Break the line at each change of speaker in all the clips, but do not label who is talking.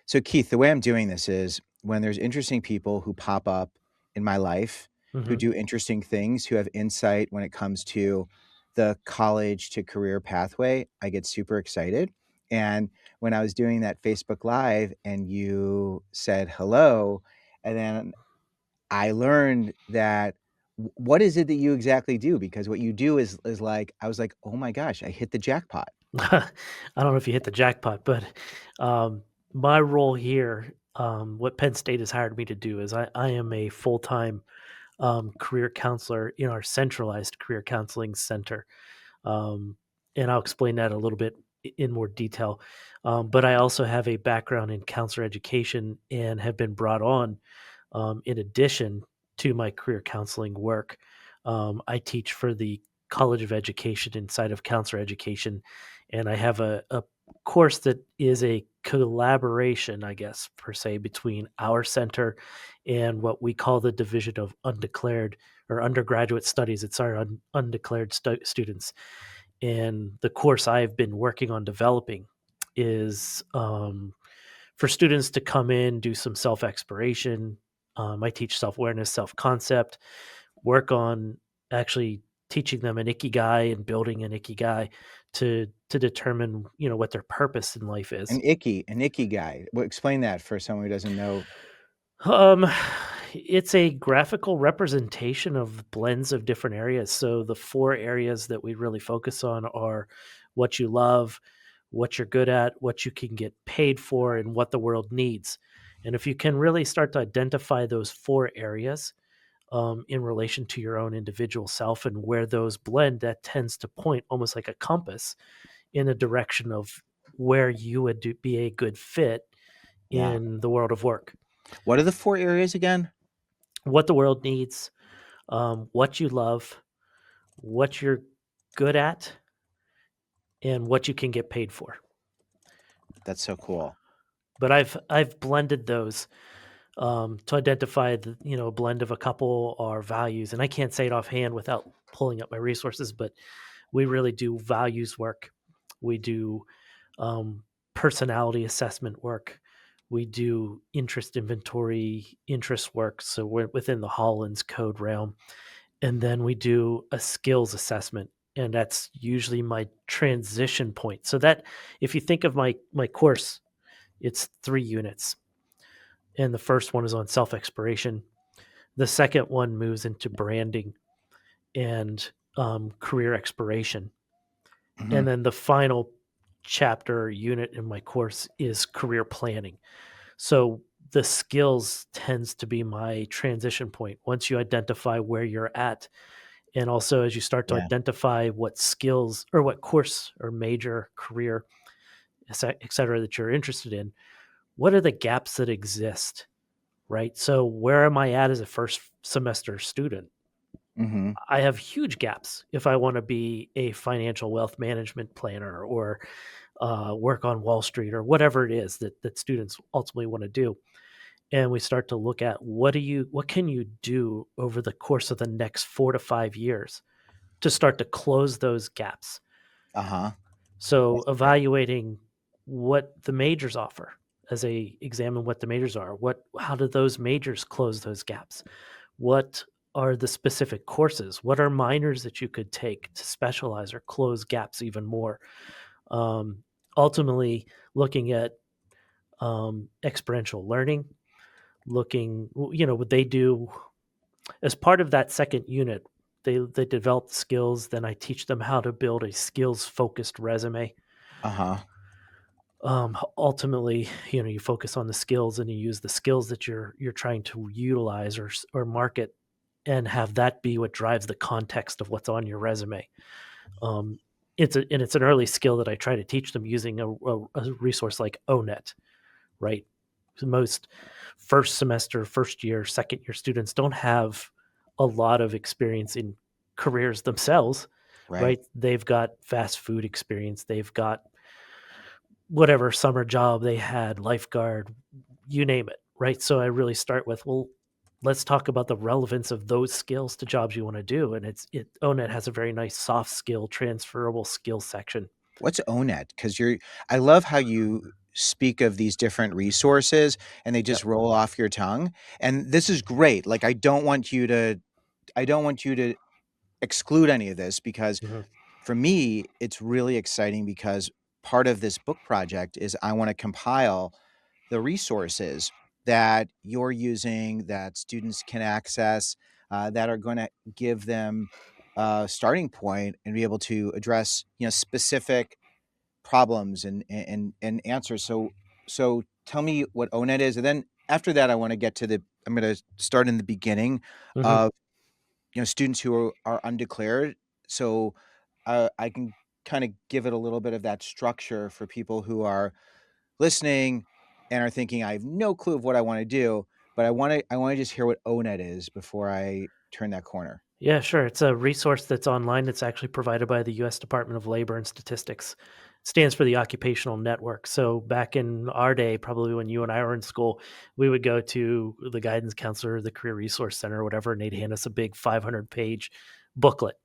So Keith, the way I'm doing this is when there's interesting people who pop up in my life, who
Hmm.
do interesting things, who have insight when it comes to the college to career pathway, I get super excited. And when I was doing that Facebook Live and you said hello, and then I learned that what is it that you exactly do? Because what you do is like, I was like, oh my gosh, I hit the jackpot.
I don't know if you hit the jackpot, but my role here, what Penn State has hired me to do is I am a full time career counselor in our centralized career counseling center. Um, and I'll explain that a little bit in more detail. But I also have a background in counselor education and have been brought on in addition to my career counseling work. I teach for the College of Education inside of counselor education, and I have a course that is a collaboration, I guess, per se, between our center and what we call the Division of Undeclared or Undergraduate Studies. It's our undeclared students. And the course I've been working on developing is for students to come in, do some self exploration. I teach self awareness, self concept, work on actually teaching them an ikigai and building an ikigai to determine what their purpose in life is.
An icky guy. Well, explain that for someone who doesn't know.
Um, it's a graphical representation of blends of different areas. So the four areas that we really focus on are what you love, what you're good at, what you can get paid for, and what the world needs. And if you can really start to identify those four areas in relation to your own individual self and where those blend, that tends to point almost like a compass in a direction of where you would be a good fit
Yeah.
in the world of work.
What are the 4 areas again?
What the world needs, what you love, what you're good at, and what you can get paid for.
That's so cool.
But I've blended those to identify a blend of a couple our values, and I can't say it offhand without pulling up my resources. But we really do values work. We do um, personality assessment work. We do interest inventory, interest work. So we're within the Holland's code realm. And then we do a skills assessment, and that's usually my transition point. So that if you think of my course, it's 3 units. And the first one is on self-exploration. The second one moves into branding and career exploration. And
Mhm.
then the final chapter or unit in my course is career planning. So the skills tends to be my transition point. Once you identify where you're at, and also as you start to
Yeah.
identify what skills or what course or major career, et cetera, that you're interested in, what are the gaps that exist, right? So where am I at as a first semester student?
Mhm.
I have huge gaps if I want to be a financial wealth management planner or work on Wall Street or whatever it is that students ultimately want to do. And we start to look at what can you do over the course of the next 4 to 5 years to start to close those gaps.
Uh-huh.
So
That's great.
evaluating what the majors offer as they examine what the majors are. How do those majors close those gaps? What are the specific courses? What are minors that you could take to specialize or close gaps even more? Um, Ultimately, looking at experiential learning, what they do as part of that second unit. They develop skills. Then I teach them how to build a skills focused resume.
Uh-huh.
Ultimately, you focus on the skills and you use the skills that you're trying to utilize or market, and have that be what drives the context of what's on your resume. Um, it's an early skill that I try to teach them using a resource like ONET, right? Most first semester, first year, second year students don't have a lot of experience in careers themselves,
Right.
right? They've got fast food experience, they've got whatever summer job they had, lifeguard, you name it, right? So I really start with, well, let's talk about the relevance of those skills to jobs you want to do. And ONET has a very nice soft skill, transferable skill section.
What's ONET? Because I love how you speak of these different resources and they
Yep.
just roll off your tongue. And this is great. Like, I don't want you to exclude any of this, because
Mhm.
for me, it's really exciting because part of this book project is I want to compile the resources that you're using, that students can access, that are going to give them a starting point and be able to address, specific problems and answers. So tell me what ONET is, and then after that, I'm going to start in the beginning
Mhm.
of, students who are undeclared. So I can kind of give it a little bit of that structure for people who are listening and are thinking, I have no clue of what I want to do, but I want to just hear what ONET is before I turn that corner.
Yeah, sure. It's a resource that's online. It's actually provided by the U.S. Department of Labor and Statistics. It stands for the Occupational Network. So back in our day, probably when you and I were in school, we would go to the guidance counselor, the Career Resource Center, or whatever, and they'd hand us a big 500-page booklet,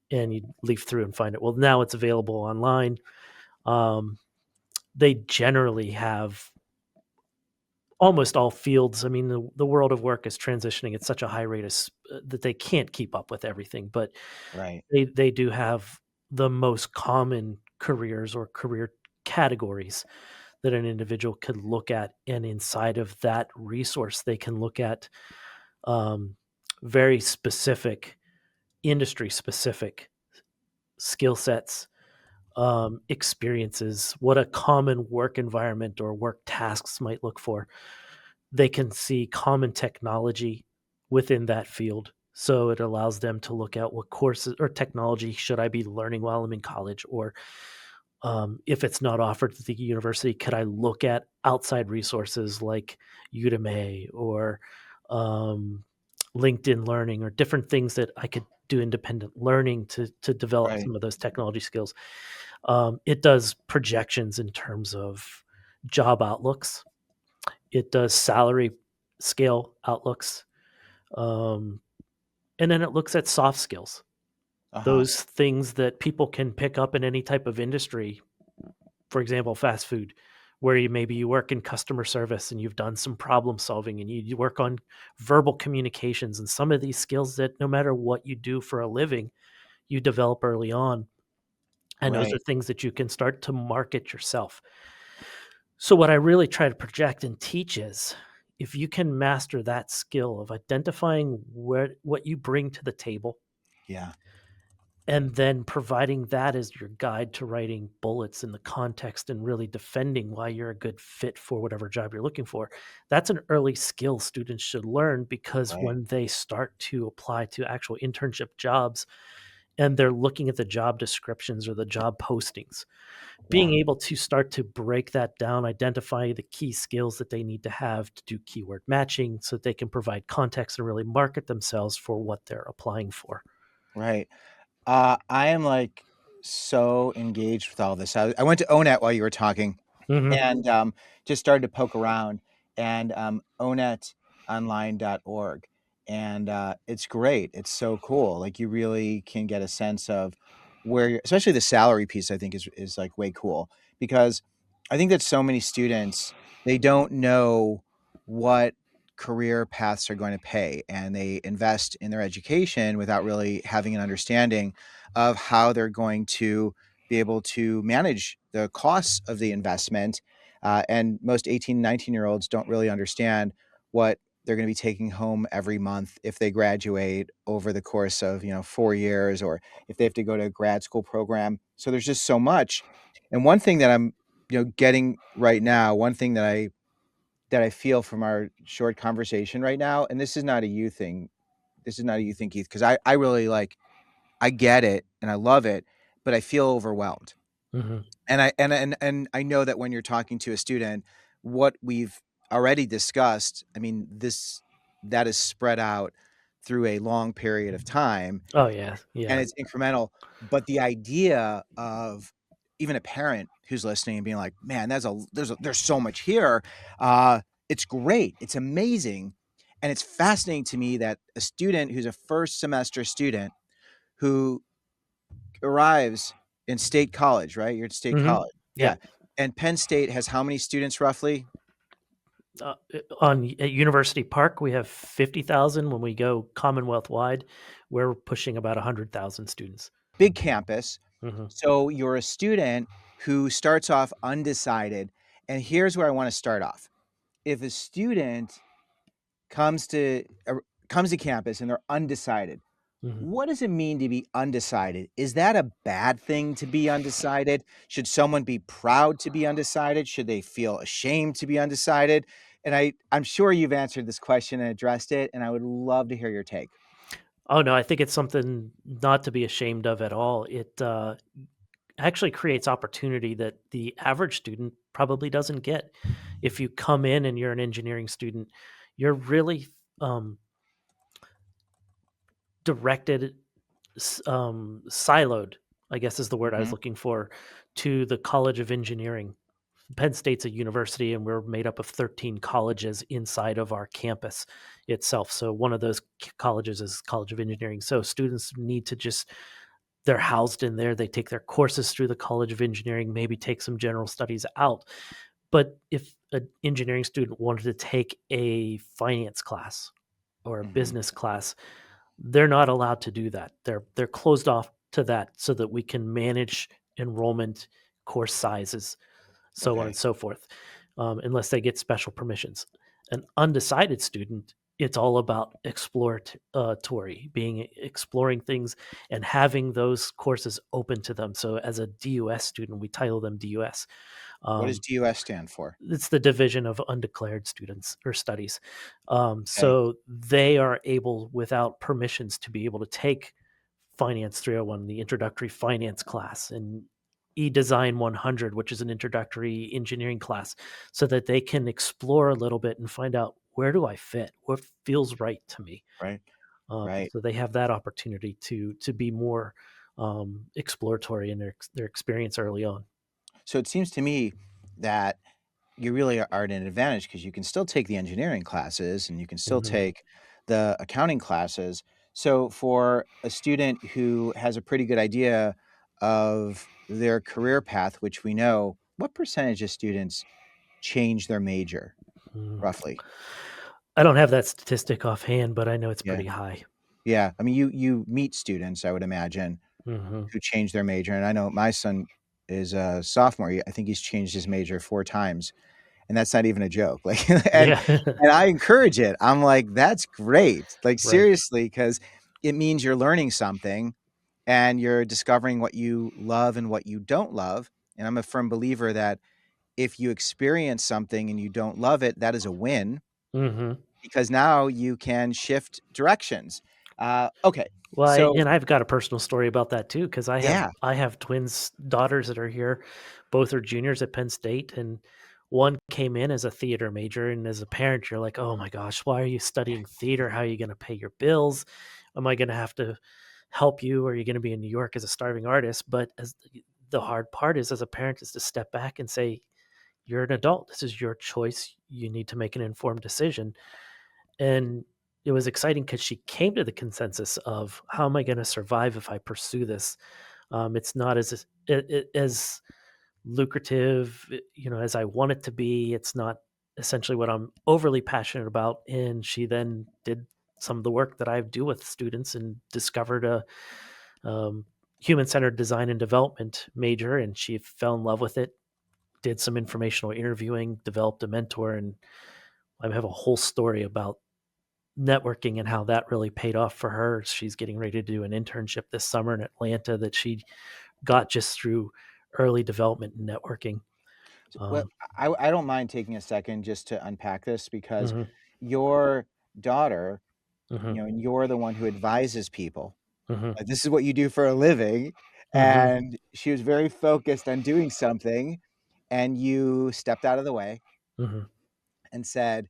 and you'd leaf through and find it. Well, now it's available online. Um, they generally have almost all fields. I mean, the world of work is transitioning at such a high rate that they can't keep up with everything, but
Right.
they do have the most common careers or career categories that an individual could look at, and inside of that resource, they can look at um, very specific, industry specific skill sets, experiences, what a common work environment or work tasks might look for. They can see common technology within that field. So it allows them to look at what courses or technology should I be learning while I'm in college, or if it's not offered at the university, could I look at outside resources like Udemy or um, LinkedIn Learning, or different things that I could do independent learning to develop
Right.
some of those technology skills. It does projections in terms of job outlooks. It does salary scale outlooks, um, and then it looks at soft skills,
Uh-huh.
those things that people can pick up in any type of industry. For example, fast food, where you work in customer service and you've done some problem solving, and you work on verbal communications and some of these skills that no matter what you do for a living, you develop early on. And those are
Right.
things that you can start to market yourself. So, what I really try to project and teach is, if you can master that skill of identifying what you bring to the table,
Yeah.
and then providing that as your guide to writing bullets in the context and really defending why you're a good fit for whatever job you're looking for. That's an early skill students should learn, because
Right.
when they start to apply to actual internship jobs and they're looking at the job descriptions or the job postings, being
Yeah.
able to start to break that down, identify the key skills that they need to have to do keyword matching so that they can provide context and really market themselves for what they're applying for.
Right. I am, like, so engaged with all this. I went to ONET while you were talking,
Mhm.
and, just started to poke around, and, onetonline.org, and, it's great. It's so cool. Like, you really can get a sense of where you're, especially the salary piece, I think is, like, way cool, because I think that so many students, they don't know what career paths are going to pay, and they invest in their education without really having an understanding of how they're going to be able to manage the costs of the investment. And most 18, 19-year-olds don't really understand what they're going to be taking home every month if they graduate over the course of, 4 years, or if they have to go to a grad school program. So there's just so much. And one thing that I'm, getting right now, one thing that I feel from our short conversation right now, and this is not a you thing. This is not a you thing, Keith, because I really like, I get it and I love it, but I feel overwhelmed.
Mhm.
And I know that when you're talking to a student, what we've already discussed, I mean, that is spread out through a long period of time,
Oh, yeah,
and
yeah.
it's incremental. But the idea of even a parent who's listening and being like, "Man, there's so much here." It's great. It's amazing. And it's fascinating to me that a student who's a first semester student who arrives in state college, right? You're at state
Mhm.
college.
Yep.
Yeah. And Penn State has how many students roughly?
At University Park, we have 50,000. When we go Commonwealth wide, we're pushing about 100,000 students.
Big campus.
Mhm,
So you're a student who starts off undecided. And here's where I want to start off. If a student comes to comes to campus and they're undecided,
mhm.
what does it mean to be undecided? Is that a bad thing to be undecided? Should someone be proud to be undecided? Should they feel ashamed to be undecided? And I'm sure you've answered this question and addressed it, and I would love to hear your take.
Oh, no, I think it's something not to be ashamed of at all. It, actually creates opportunity that the average student probably doesn't get. If you come in and you're an engineering student, you're really, um, directed, siloed, I guess is the word I was
Mhm.
looking for, to the College of Engineering. Penn State's a university, and we're made up of 13 colleges inside of our campus itself. So one of those colleges is College of Engineering. So students need to just they're housed in there. They take their courses through the College of Engineering, maybe take some general studies out. But if an engineering student wanted to take a finance class or a
Mhm.
business class, they're not allowed to do that. They're closed off to that so that we can manage enrollment, course sizes, so on and
Okay.
so forth, unless they get special permissions. An undecided student, it's all about exploratory, being exploring things and having those courses open to them. So as a DUS student, we title them DUS.
What does
Um,
DUS stand for?
it's the Division of Undeclared Students or Studies.
Okay.
So they are able, without permissions, to be able to take Finance 301, the introductory finance class, and eDesign 100, which is an introductory engineering class, so that they can explore a little bit and find out where do I fit? What feels right to me?
Right. Right.
So they have that opportunity to be more exploratory in their experience early on.
So it seems to me that you really are at an advantage because you can still take the engineering classes and you can still
Mhm.
take the accounting classes. So for a student who has a pretty good idea of their career path, which we know, what percentage of students change their major
Mm.
roughly?
I don't have that statistic offhand, but I know it's
Yeah.
pretty high.
Yeah. I mean, you meet students, I would imagine,
Mhm.
who change their major. And I know my son is a sophomore. I think he's changed his major 4 times. And that's not even a joke, like, and
Yeah.
and I encourage it. I'm like, "That's great." Like,
Right.
seriously, because it means you're learning something and you're discovering what you love and what you don't love, and I'm a firm believer that if you experience something and you don't love it, that is a win
Mhm.
because now you can shift directions. Okay,
Well,
so
I've got a personal story about that too, because
yeah,
I have twins daughters that are here. Both are juniors at Penn State, and one came in as a theater major. And as a parent, you're like, "Oh my gosh, why are you studying theater? How are you going to pay your bills? Am I going to have to help you? Or are you going to be in New York as a starving artist?" But as the hard part is, as a parent, is to step back and say, "You're an adult. This is your choice. You need to make an informed decision." And it was exciting because she came to the consensus of, "How am I gonna survive if I pursue this?" It's not as lucrative, as I want it to be. It's not essentially what I'm overly passionate about, and she then did some of the work that I do with students and discovered a, um, human-centered design and development major, and she fell in love with it, did some informational interviewing, developed a mentor, and I have a whole story about networking and how that really paid off for her. She's getting ready to do an internship this summer in Atlanta that she got just through early development and networking.
well,
Um,
I don't mind taking a second just to unpack this because
mhm,
your daughter,
mhm,
and you're the one who advises people.
mhm,
Like, this is what you do for a living,
mhm,
and she was very focused on doing something, and you stepped out of the way
mhm,
and said,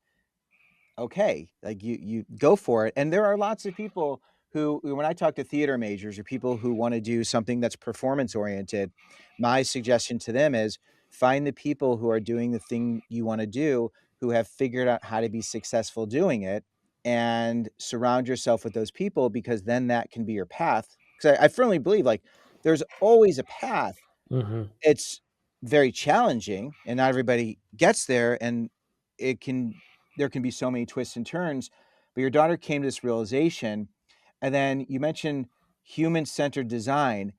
okay, like you go for it. And there are lots of people who when I talk to theater majors or people who want to do something that's performance oriented, my suggestion to them is find the people who are doing the thing you want to do, who have figured out how to be successful doing it, and surround yourself with those people because then that can be your path. Because I firmly believe like there's always a path.
mhm.
It's very challenging, and not everybody gets there, and it can there can be so many twists and turns. But your daughter came to this realization, and then you mentioned human-centered design,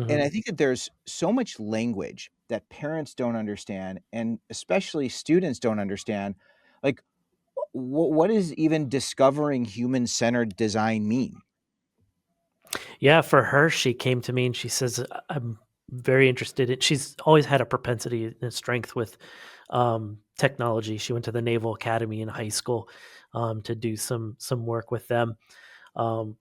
and
Mhm.
I think that there's so much language that parents don't understand, and especially students don't understand. Like, what does even discovering human-centered design mean?
Yeah, for her, she came to me and she says, I'm very interested in she's always had a propensity and strength with, technology. She went to the Naval Academy in high school, to do some work with them, um,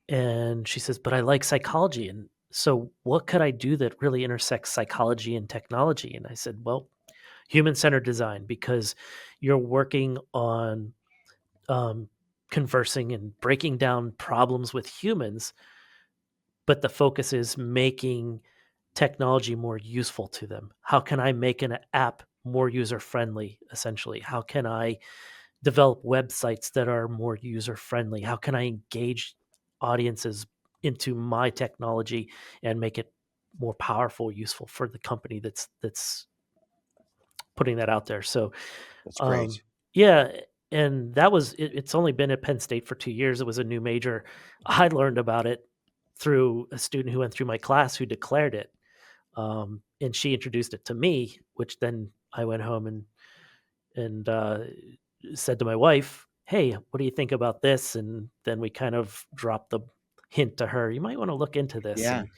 and she says, "But I like psychology, and so what could I do that really intersects psychology and technology?" And I said, "Well, human-centered design, because you're working on, um, conversing and breaking down problems with humans, but the focus is making technology more useful to them. How can I make an app more user friendly, essentially? How can I develop websites that are more user friendly? How can I engage audiences into my technology and make it more powerful, useful for the company that's putting that out there?" So,
That's
um,
great.
yeah, and it's only been at Penn State for 2 years. It was a new major. I learned about it through a student who went through my class who declared it, and she introduced it to me, which then I went home and said to my wife, "Hey, what do you think about this?" And then we kind of dropped the hint to her, "You might wanna look into this,"
Yeah,
and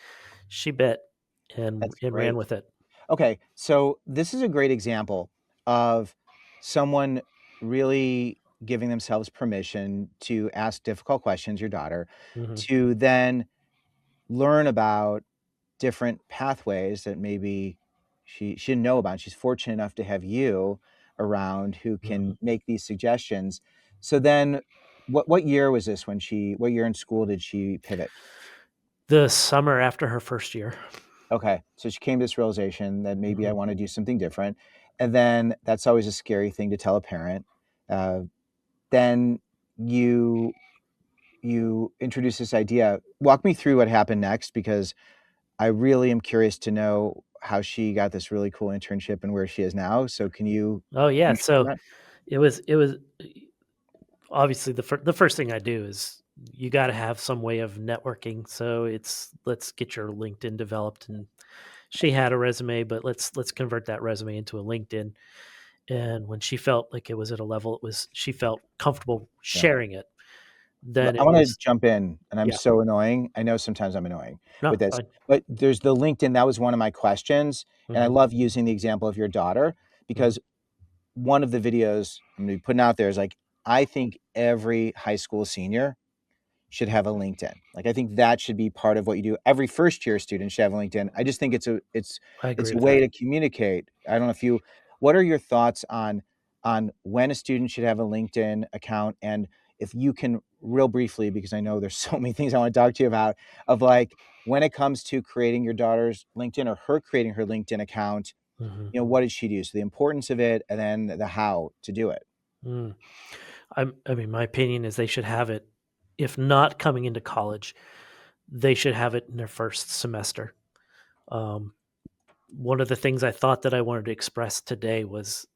she bit and
that's
and ran
great.
with it.
Okay, so this is a great example of someone really giving themselves permission to ask difficult questions, your daughter,
Mhm,
to then learn about different pathways that maybe she didn't know about. She's fortunate enough to have you around who
mhm.
can make these suggestions. So then what year was this when what year in school did she pivot?
The summer after her first year.
Okay, so she came to this realization that maybe I
Mhm.
wanna do something different, and then that's always a scary thing to tell a parent. Uh, then you you introduce this idea. Walk me through what happened next because I really am curious to know how she got this really cool internship and where she is now, so
Oh,
can
yeah,
you share
so
that?
it was obviously, the first thing I do is you gotta have some way of networking, so it's, "Let's get your LinkedIn developed," and she had a resume, but let's convert that resume into a LinkedIn, and when she felt like it was at a level, it was she felt comfortable
Yeah.
sharing it,
L
then
I
it
wanna
was
jump in, and I'm
yeah.
so annoying. I know sometimes I'm annoying with
No,
this,
fine.
but there's the LinkedIn, that was one of my questions, and I
Mhm,
love using the example of your daughter
mhm.
because one of the videos I'm gonna be putting out there is like, I think every high school senior should have a LinkedIn. Like, I think that should be part of what you do. Every first year student should have a LinkedIn. I just think
I
it's
agree
a
with
way
that.
to communicate. I don't know if you what are your thoughts on when a student should have a LinkedIn account? And if you can real briefly, because I know there's so many things I want to talk to you about, of like when it comes to creating your daughter's LinkedIn or her creating her LinkedIn account,
Mhm,
what did she do? So the importance of it and then the how to do it.
mm. I mean, my opinion is they should have it, if not coming into college, they should have it in their first semester. Um, One of the things I thought that I wanted to express today was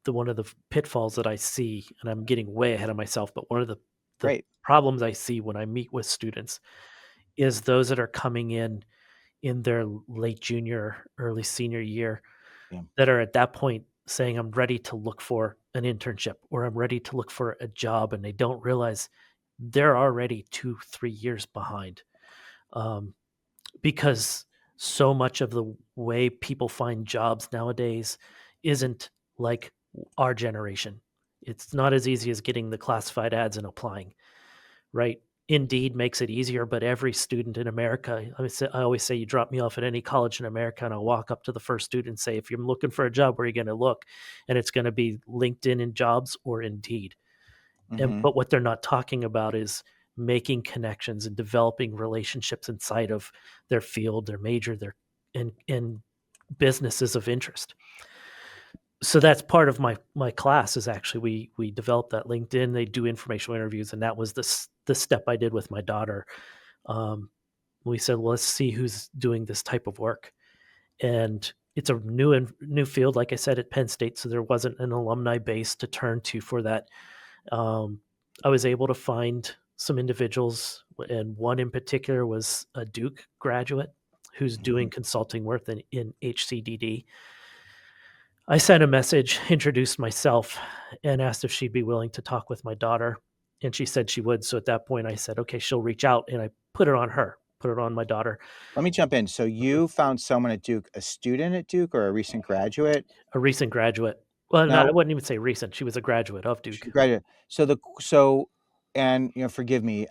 one of the pitfalls that I see, and I'm getting way ahead of myself, but one of the
Great.
problems I see when I meet with students is those that are coming in their late junior, early senior year
Yeah.
that are at that point saying, "I'm ready to look for an internship," or "I'm ready to look for a job," and they don't realize they're already 2, 3 years behind. Um, because so much of the way people find jobs nowadays isn't like our generation. It's not as easy as getting the classified ads and applying, right? Indeed makes it easier, but every student in America, I always say, you drop me off at any college in America, and I'll walk up to the first student and say, if you're looking for a job, where are you going to look? And it's going to be LinkedIn in jobs or Indeed. And
Mhm.
but what they're not talking about is making connections and developing relationships inside of their field, their major, their and businesses of interest. So that's part of my class is actually we develop that LinkedIn. They do informational interviews, and that was the step I did with my daughter. Um, we said, well, let's see who's doing this type of work, and it's a new field, like I said, at Penn State, so there wasn't an alumni base to turn to for that. Um, I was able to find some individuals, and one in particular was a Duke graduate who's doing
Mhm.
consulting work in HCDD. I sent a message, introduced myself, and asked if she'd be willing to talk with my daughter. And she said she would. So at that point, I said, okay, she'll reach out. And I put it on her, put it on my daughter,
Let me jump in. So you found someone at Duke, a student at Duke or a recent graduate?
a recent graduate. Well, no, I
Now,
wouldn't even say recent. She was a graduate of
she
Duke.
graduated. So and forgive me,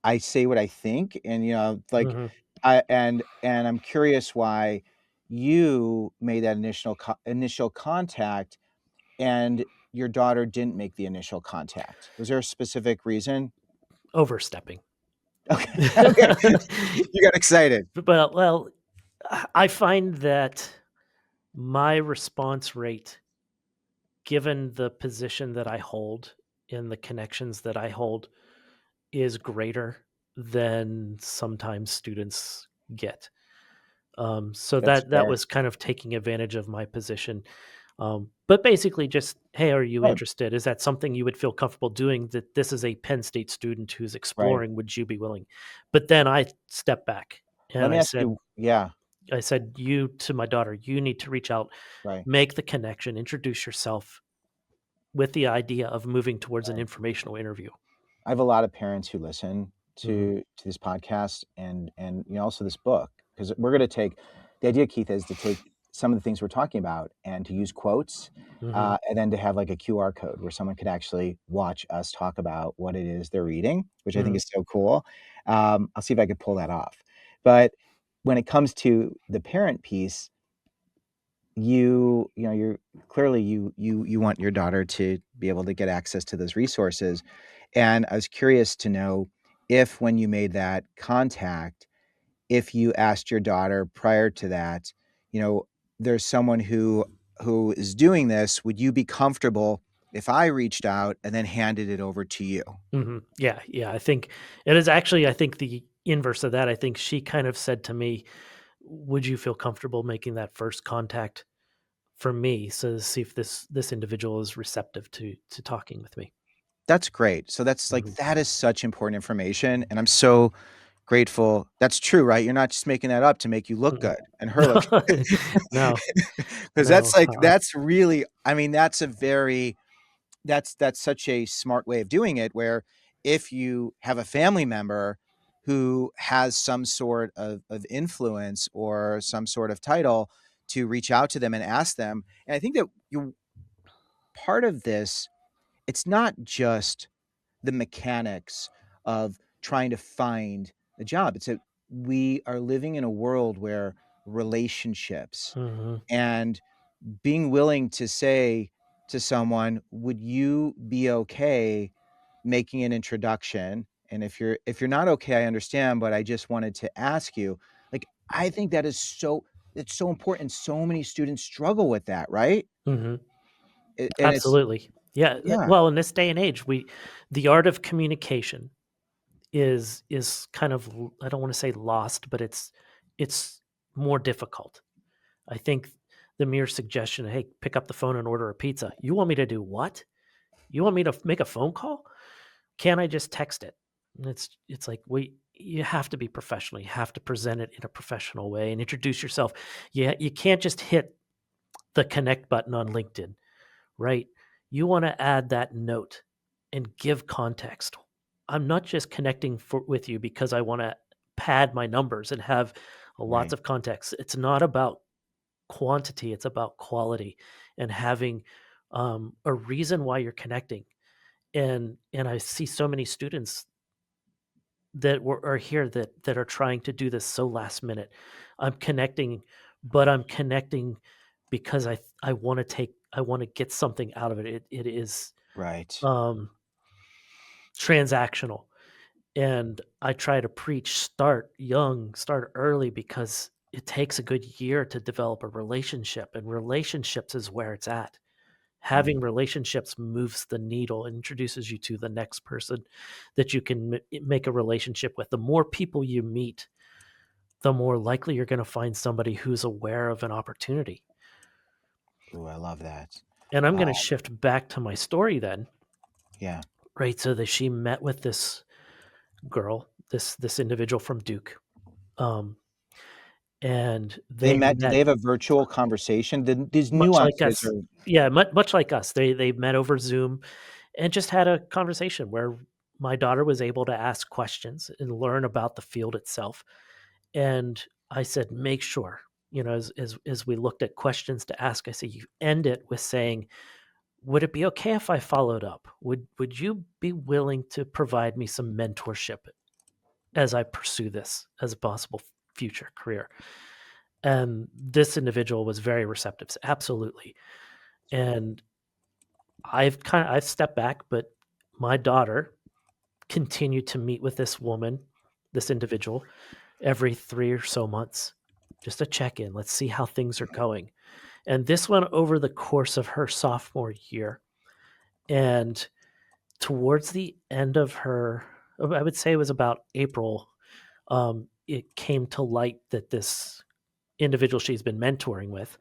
I say what I think, and like
Hmm.
I'm curious why you made that initial contact and your daughter didn't make the initial contact. Was there a specific reason?
Overstepping.
Okay. Okay. You got excited.
But, well, I find that my response rate, given the position that I hold and the connections that I hold, is greater than sometimes students get. So
That's
that
fair.
was kind of taking advantage of my position. But basically just, "Hey, are you
Right.
interested? Is that something you would feel comfortable doing? That this is a Penn State student who's
Right.
exploring, would you be willing?" But then I stepped back
Let
and
me ask you, yeah,
I said, "You to my daughter, you need to reach out,
right.
make the connection, introduce yourself with the idea of moving towards an
Right.
informational interview."
I have a lot of parents who listen
Mhm,
to this podcast and also this book because we're going to take the idea, Keith, is to take some of the things we're talking about and to use quotes,
mhm,
and then to have like a QR code where someone could actually watch us talk about what it is they're reading, which I think
mhm,
is so cool. I'll see if I could pull that off. But when it comes to the parent piece, you're clearly you want your daughter to be able to get access to those resources, and I was curious to know if when you made that contact, if you asked your daughter prior to that, you know there's someone who is doing this, would you be comfortable if I reached out and then handed it over to you?
mhm. Yeah, yeah, I think it is actually, I think, the inverse of that. I think she kind of said to me, "Would you feel comfortable making that first contact for me, so to see if this individual is receptive to talking with me?"
That's great. So that's like
Mhm.
that is such important information, and I'm so grateful. That's true, right? You're not just making that up to make you look
Mhm.
good and her look
No,
'cause
no,
that's like that's really I mean, that's a very that's such a smart way of doing it where if you have a family member who has some sort of influence or some sort of title to reach out to them and ask them, and I think that you part of this, it's not just the mechanics of trying to find a job. It's that we are living in a world where relationships
Mhm,
and being willing to say to someone, "Would you be okay making an introduction? And if you're not okay, I understand, but I just wanted to ask you." Like, I think that is it's so important. So many students struggle with that, right?
mhm.
And it's
Absolutely. Yeah,
yeah,
well, in this day and age, we the art of communication is kind of I don't wanna say lost, but it's more difficult. I think the mere suggestion, "Hey, pick up the phone and order a pizza." "You want me to do what? You want me to make a phone call? Can't I just text it?" And it's like, you have to be professional. You have to present it in a professional way and introduce yourself. You can't just hit the connect button on LinkedIn, right? You wanna add that note and give context. I'm not just connecting with you because I wanna pad my numbers and have lots
right,
of context. It's not about quantity, it's about quality and having, a reason why you're connecting. And I see so many students that are here that are trying to do this so last minute. I'm connecting, but I'm connecting because I wanna get something out of it. It is,
right,
um, transactional, and I try to preach start young, start early because it takes a good year to develop a relationship, and relationships is where it's at.
mm,
Having relationships moves the needle and introduces you to the next person that you can make a relationship with. The more people you meet, the more likely you're going to find somebody who's aware of an opportunity.
Ooh, I love that.
And I'm
Uh,
going to shift back to my story then,
yeah.
right? So that she met with this girl, this individual from Duke, um, and
They
they
met, did
met
they have a virtual conversation? These
much like
nuances
us.
are
Yeah, much like us. They met over Zoom and just had a conversation where my daughter was able to ask questions and learn about the field itself. And I said, make sure, as we looked at questions to ask, I said, you end it with saying, would it be okay if I followed up? Would you be willing to provide me some mentorship as I pursue this as a possible future career? And this individual was very receptive. Absolutely. And I've stepped back, but my daughter continued to meet with this woman, this individual, every 3 or so months, just a check-in. Let's see how things are going. And this went over the course of her sophomore year. And towards the end of her, I would say it was about April, it came to light that this individual she's been mentoring with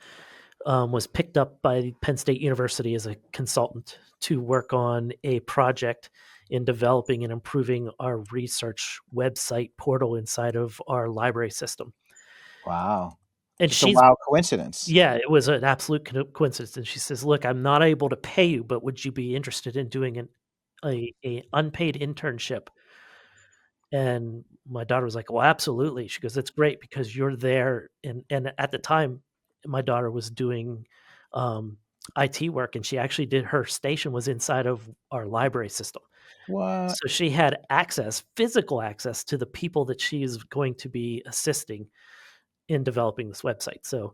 was picked up by Penn State University as a consultant to work on a project in developing and improving our research website portal inside of our library system.
wow.
And
Just a
she's
wow coincidence.
yeah, it was an absolute coincidence. And she says, "Look, I'm not able to pay you, but would you be interested in doing a unpaid internship?" And my daughter was like, "Well, absolutely." She goes, "That's great because you're there." And at the time, my daughter was doing um, IT work, and she actually did her station was inside of our library system.
What?
So she had access, physical access to the people that she is going to be assisting in developing this website. So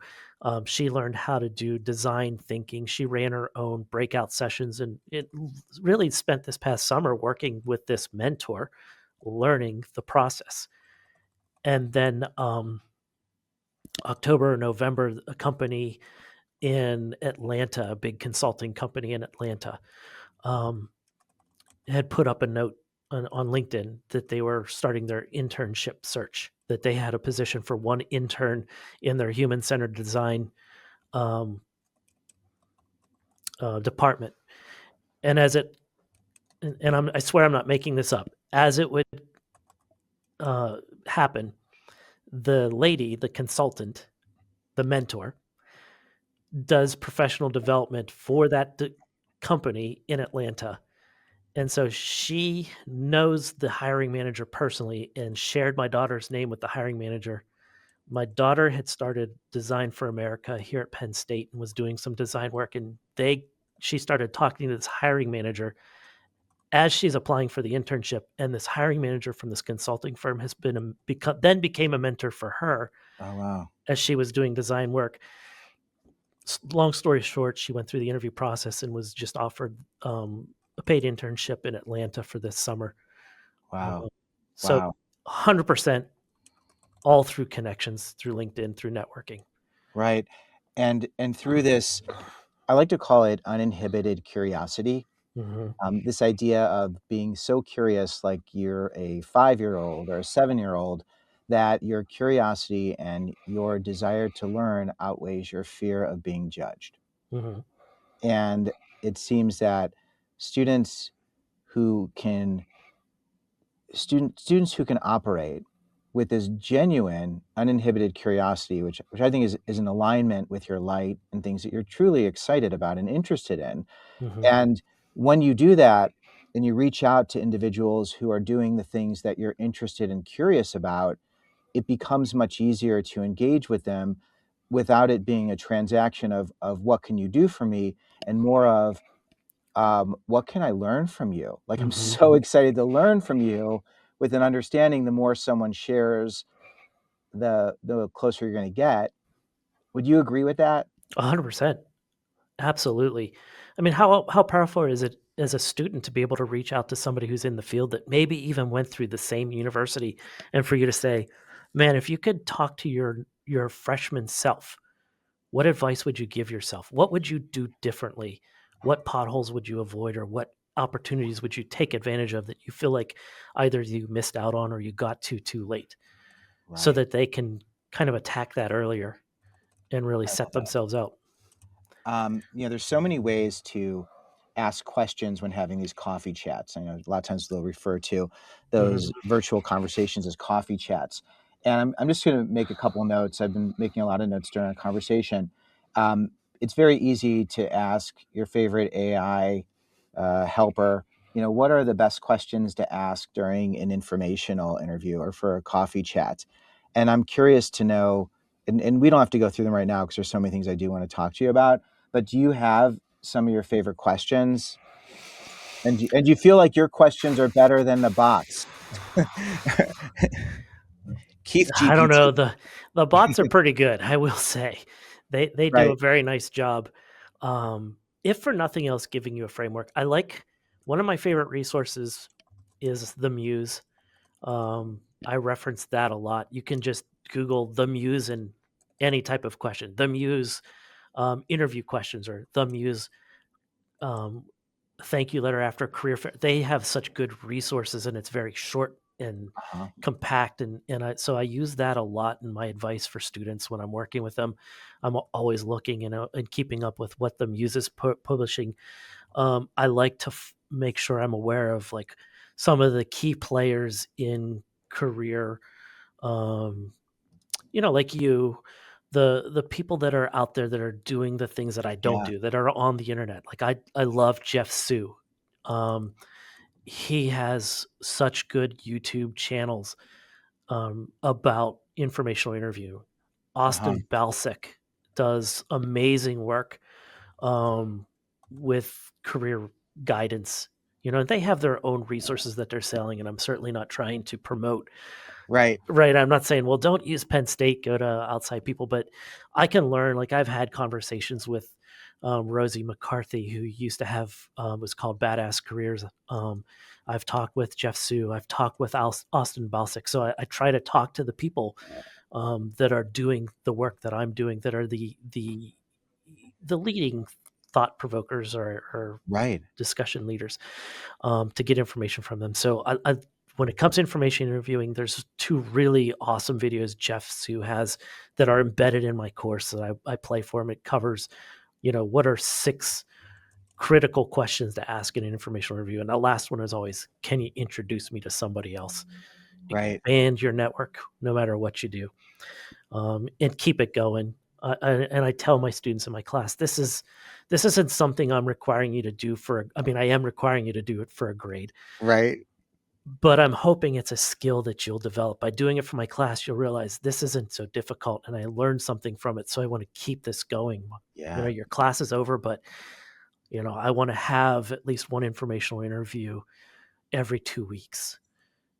she learned how to do design thinking. She ran her own breakout sessions and really spent this past summer working with this mentor, learning the process. And then October or November, a company in Atlanta, a big consulting company in Atlanta, um, had put up a note on LinkedIn that they were starting their internship search, that they had a position for one intern in their human centered design um, department. And I swear I'm not making this up, as it would uh, happen, the lady, the consultant, the mentor, does professional development for that company in Atlanta. And so she knows the hiring manager personally and shared my daughter's name with the hiring manager. My daughter had started Design for America here at Penn State and was doing some design work, and she started talking to this hiring manager as she's applying for the internship, and this hiring manager from this consulting firm has became a mentor for her
Oh, wow.
as she was doing design work. Long story short, she went through the interview process and was just offered a paid internship in Atlanta for this summer.
Wow.
Uh, so
Wow.
100% all through connections, through LinkedIn, through networking.
Right. And through this, I like to call it uninhibited curiosity.
Mhm,
This idea of being so curious, like you're a 5-year-old or a 7-year-old, that your curiosity and your desire to learn outweighs your fear of being judged.
mhm,
And it seems that students who can students who can operate with this genuine, uninhibited curiosity, which I think is in alignment with your light and things that you're truly excited about and interested in.
mhm,
And when you do that and you reach out to individuals who are doing the things that you're interested and curious about, it becomes much easier to engage with them without it being a transaction of what can you do for me, and more of what can I learn from you? Like, I'm
mhm.
so excited to learn from you, with an understanding the more someone shares, the closer you're going to get. Would you agree with that?
100%. Absolutely. I mean, how powerful is it as a student to be able to reach out to somebody who's in the field that maybe even went through the same university, and for you to say, "Man, if you could talk to your freshman self, what advice would you give yourself? What would you do differently? What potholes would you avoid, or what opportunities would you take advantage of that you feel like either you missed out on or you got to too late?" so
Right.
that they can kind of attack that earlier and really
I
set
love that.
themselves out.
There's so many ways to ask questions when having these coffee chats. I know a lot of times they'll refer to those
Mhm.
virtual conversations as coffee chats. And I'm just going to make a couple notes. I've been making a lot of notes during our conversation. Um, it's very easy to ask your favorite AI helper, what are the best questions to ask during an informational interview or for a coffee chat? And I'm curious to know, and we don't have to go through them right now because there's so many things I do want to talk to you about, but do you have some of your favorite questions? And do you feel like your questions are better than the bots? Keith
I don't know,
GPT,
the bots are pretty good, I will say. They do a
right?
very nice job, if for nothing else, giving you a framework. I like one of my favorite resources is the Muse. I reference that a lot. You can just Google the Muse and any type of question. The Muse interview questions or the Muse um, thank you letter after career fair. They have such good resources and it's very short and
Uh-huh.
compact so I use that a lot in my advice for students when I'm working with them. I'm always looking and keeping up with what the Muse is publishing. I like to make sure I'm aware of like some of the key players in career um, like the people that are out there that are doing the things that I don't
Yeah.
do, that are on the internet. Like I love Jeff Sue. Um, he has such good YouTube channels about informational interview.
Uh-huh.
Austin Balsick does amazing work with career guidance. They have their own resources that they're selling, and I'm certainly not trying to promote.
Right.
Right, I'm not saying, "Well, don't use Penn State, go to outside people," but I can learn, like, I've had conversations with, Rosie McCarthy, who used to have, was called Badass Careers. I've talked with Jeff Sue, I've talked with Austin Balsick, so I try to talk to the people, that are doing the work that I'm doing, that are the leading thought provokers or
Right.
discussion leaders to get information from them. So when it comes to information interviewing, there's two really awesome videos Jeff Sue has that are embedded in my course that I play for him. It covers, what are six critical questions to ask in an informational interview. And the last one is always, can you introduce me to somebody else?
Right.
Expand your network no matter what you do, and keep it going. And I tell my students in my class, this isn't something I'm requiring you to do I mean, I am requiring you to do it for a grade,
Right.
but I'm hoping it's a skill that you'll develop. By doing it for my class, you'll realize this isn't so difficult and I learned something from it. So I want to keep this going.
Yeah.
Your class is over, but I want to have at least one informational interview every 2 weeks.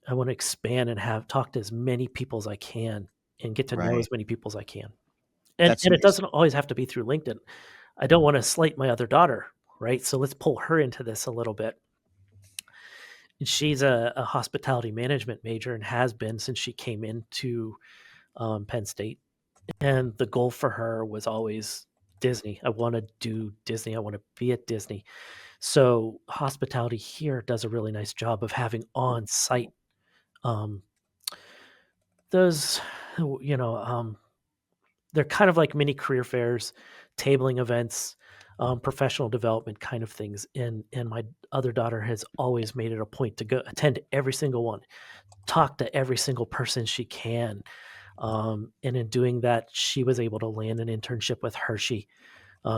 I want to expand and have talk to as many people as I can and get to know
Right.
as many people as I can. And
That's
and it
amazing.
doesn't always have to be through LinkedIn. I don't wanna slight my other daughter, right? So let's pull her into this a little bit. And she's a hospitality management major and has been since she came into, Penn State, and the goal for her was always Disney. I wanna do Disney, I wanna be at Disney. So hospitality here does a really nice job of having on-site, um, those, you know, they're kind of like mini career fairs, tabling events, professional development kind of things. And my other daughter has always made it a point to go attend every single one, talk to every single person she can. And in doing that, she was able to land an internship with Hershey.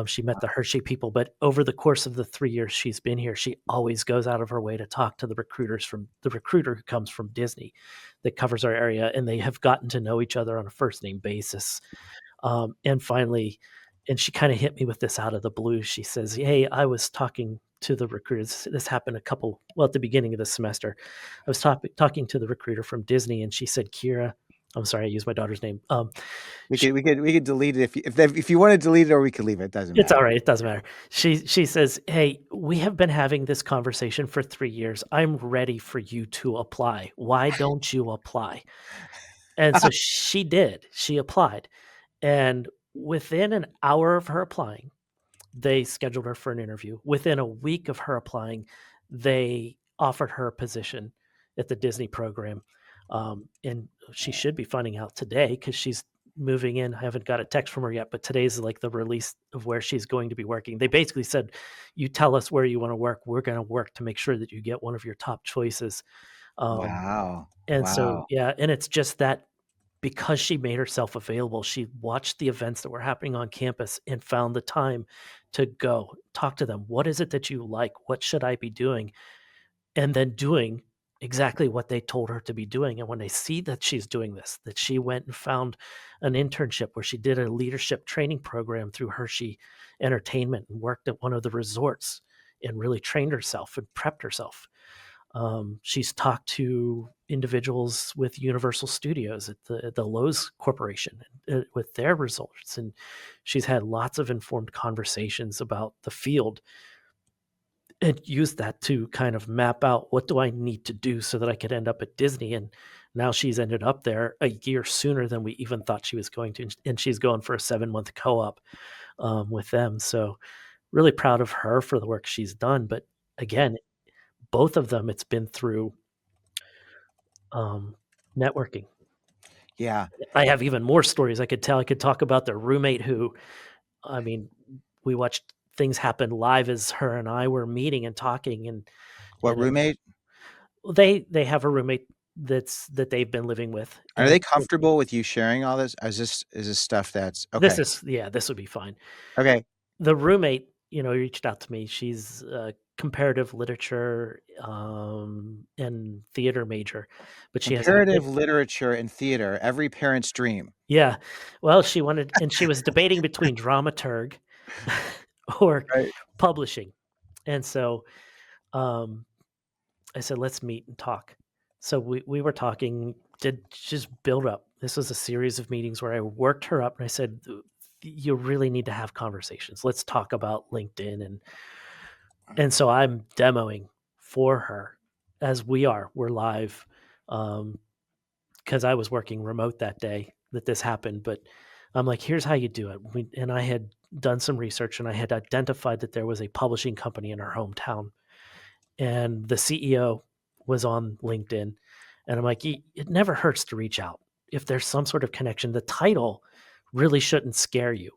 She met the Hershey people, but over the course of the 3 years she's been here, she always goes out of her way to talk to the recruiter who comes from Disney that covers our area, and they have gotten to know each other on a first name basis. And finally, and she kind of hit me with this out of the blue. She says, "Hey, I was talking to the recruiters. This happened at the beginning of the semester. I was talking to the recruiter from Disney, and she said, Kira, I'm sorry, I used my daughter's name.
We could delete it if you want to delete it, or we could leave it. It doesn't
It's all
matter.
right. It doesn't matter. She says, "Hey, we have been having this conversation for 3 years. I'm ready for you to apply. Why don't you apply?" And so she did. She applied, and within an hour of her applying, they scheduled her for an interview. Within a week of her applying, they offered her a position at the Disney program. And she should be finding out today because she's moving in. I haven't got a text from her yet, but today's like the release of where she's going to be working. They basically said, "You tell us where you want to work. We're going to work to make sure that you get one of your top choices." Um,
Wow.
and so,
Wow.
yeah, and it's just that because she made herself available, she watched the events that were happening on campus and found the time to go talk to them. What is it that you like? What should I be doing? And then doing exactly what they told her to be doing. And when they see that she's doing this, that she went and found an internship where she did a leadership training program through Hershey Entertainment and worked at one of the resorts and really trained herself and prepped herself. She's talked to individuals with Universal Studios at the Lowe's Corporation with their results, and she's had lots of informed conversations about the field and used that to kind of map out what do I need to do so that I could end up at Disney. And now she's ended up there a year sooner than we even thought she was going to, and she's going for a 7-month co-op with them. So really proud of her for the work she's done. But again, both of them, it's been through um, networking.
Yeah.
I have even more stories I could tell. I could talk about their roommate who, I mean, we watched things happen live as her and I were meeting and talking,
What
and it,
roommate?
they have a roommate that they've been living with,
Are
and
they
it's
comfortable with you sharing all this? Is this stuff that's
this
okay?
is yeah, this would be fine.
Okay.
The roommate, reached out to me. She's a comparative literature and theater major, but she has a
Comparative literature and theater, every parent's dream,
yeah. Well, she was debating between dramaturg or
right?
publishing. And so, um, I said, "Let's meet and talk." So we were talking, did just build up. This was a series of meetings where I worked her up and I said, You really need to have conversations. Let's talk about LinkedIn." And so I'm demoing for her as we're live. Um, because I was working remote that day that this happened, but I'm like, "Here's how you do it." And I had done some research and I had identified that there was a publishing company in our hometown, and the CEO was on LinkedIn. And I'm like, It never hurts to reach out. If there's some sort of connection, the title really shouldn't scare you,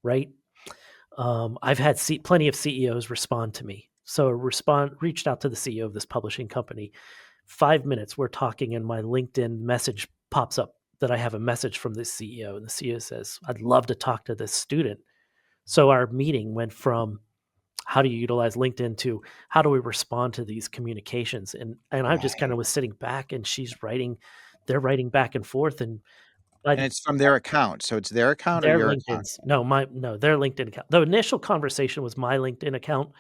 right?" I've had plenty of CEOs respond to me. So reached out to the CEO of this publishing company. 5 minutes, we're talking, and my LinkedIn message pops up that I have a message from this CEO, and the CEO says, "I'd love to talk to this student." So our meeting went from how do you utilize LinkedIn to how do we respond to these communications, and I just kind of
Right.
was sitting back, and they're writing back and forth, and by
And
the
it's from their account, so it's their account or
their
your account?
LinkedIn's no, their LinkedIn account. The initial conversation was my LinkedIn account,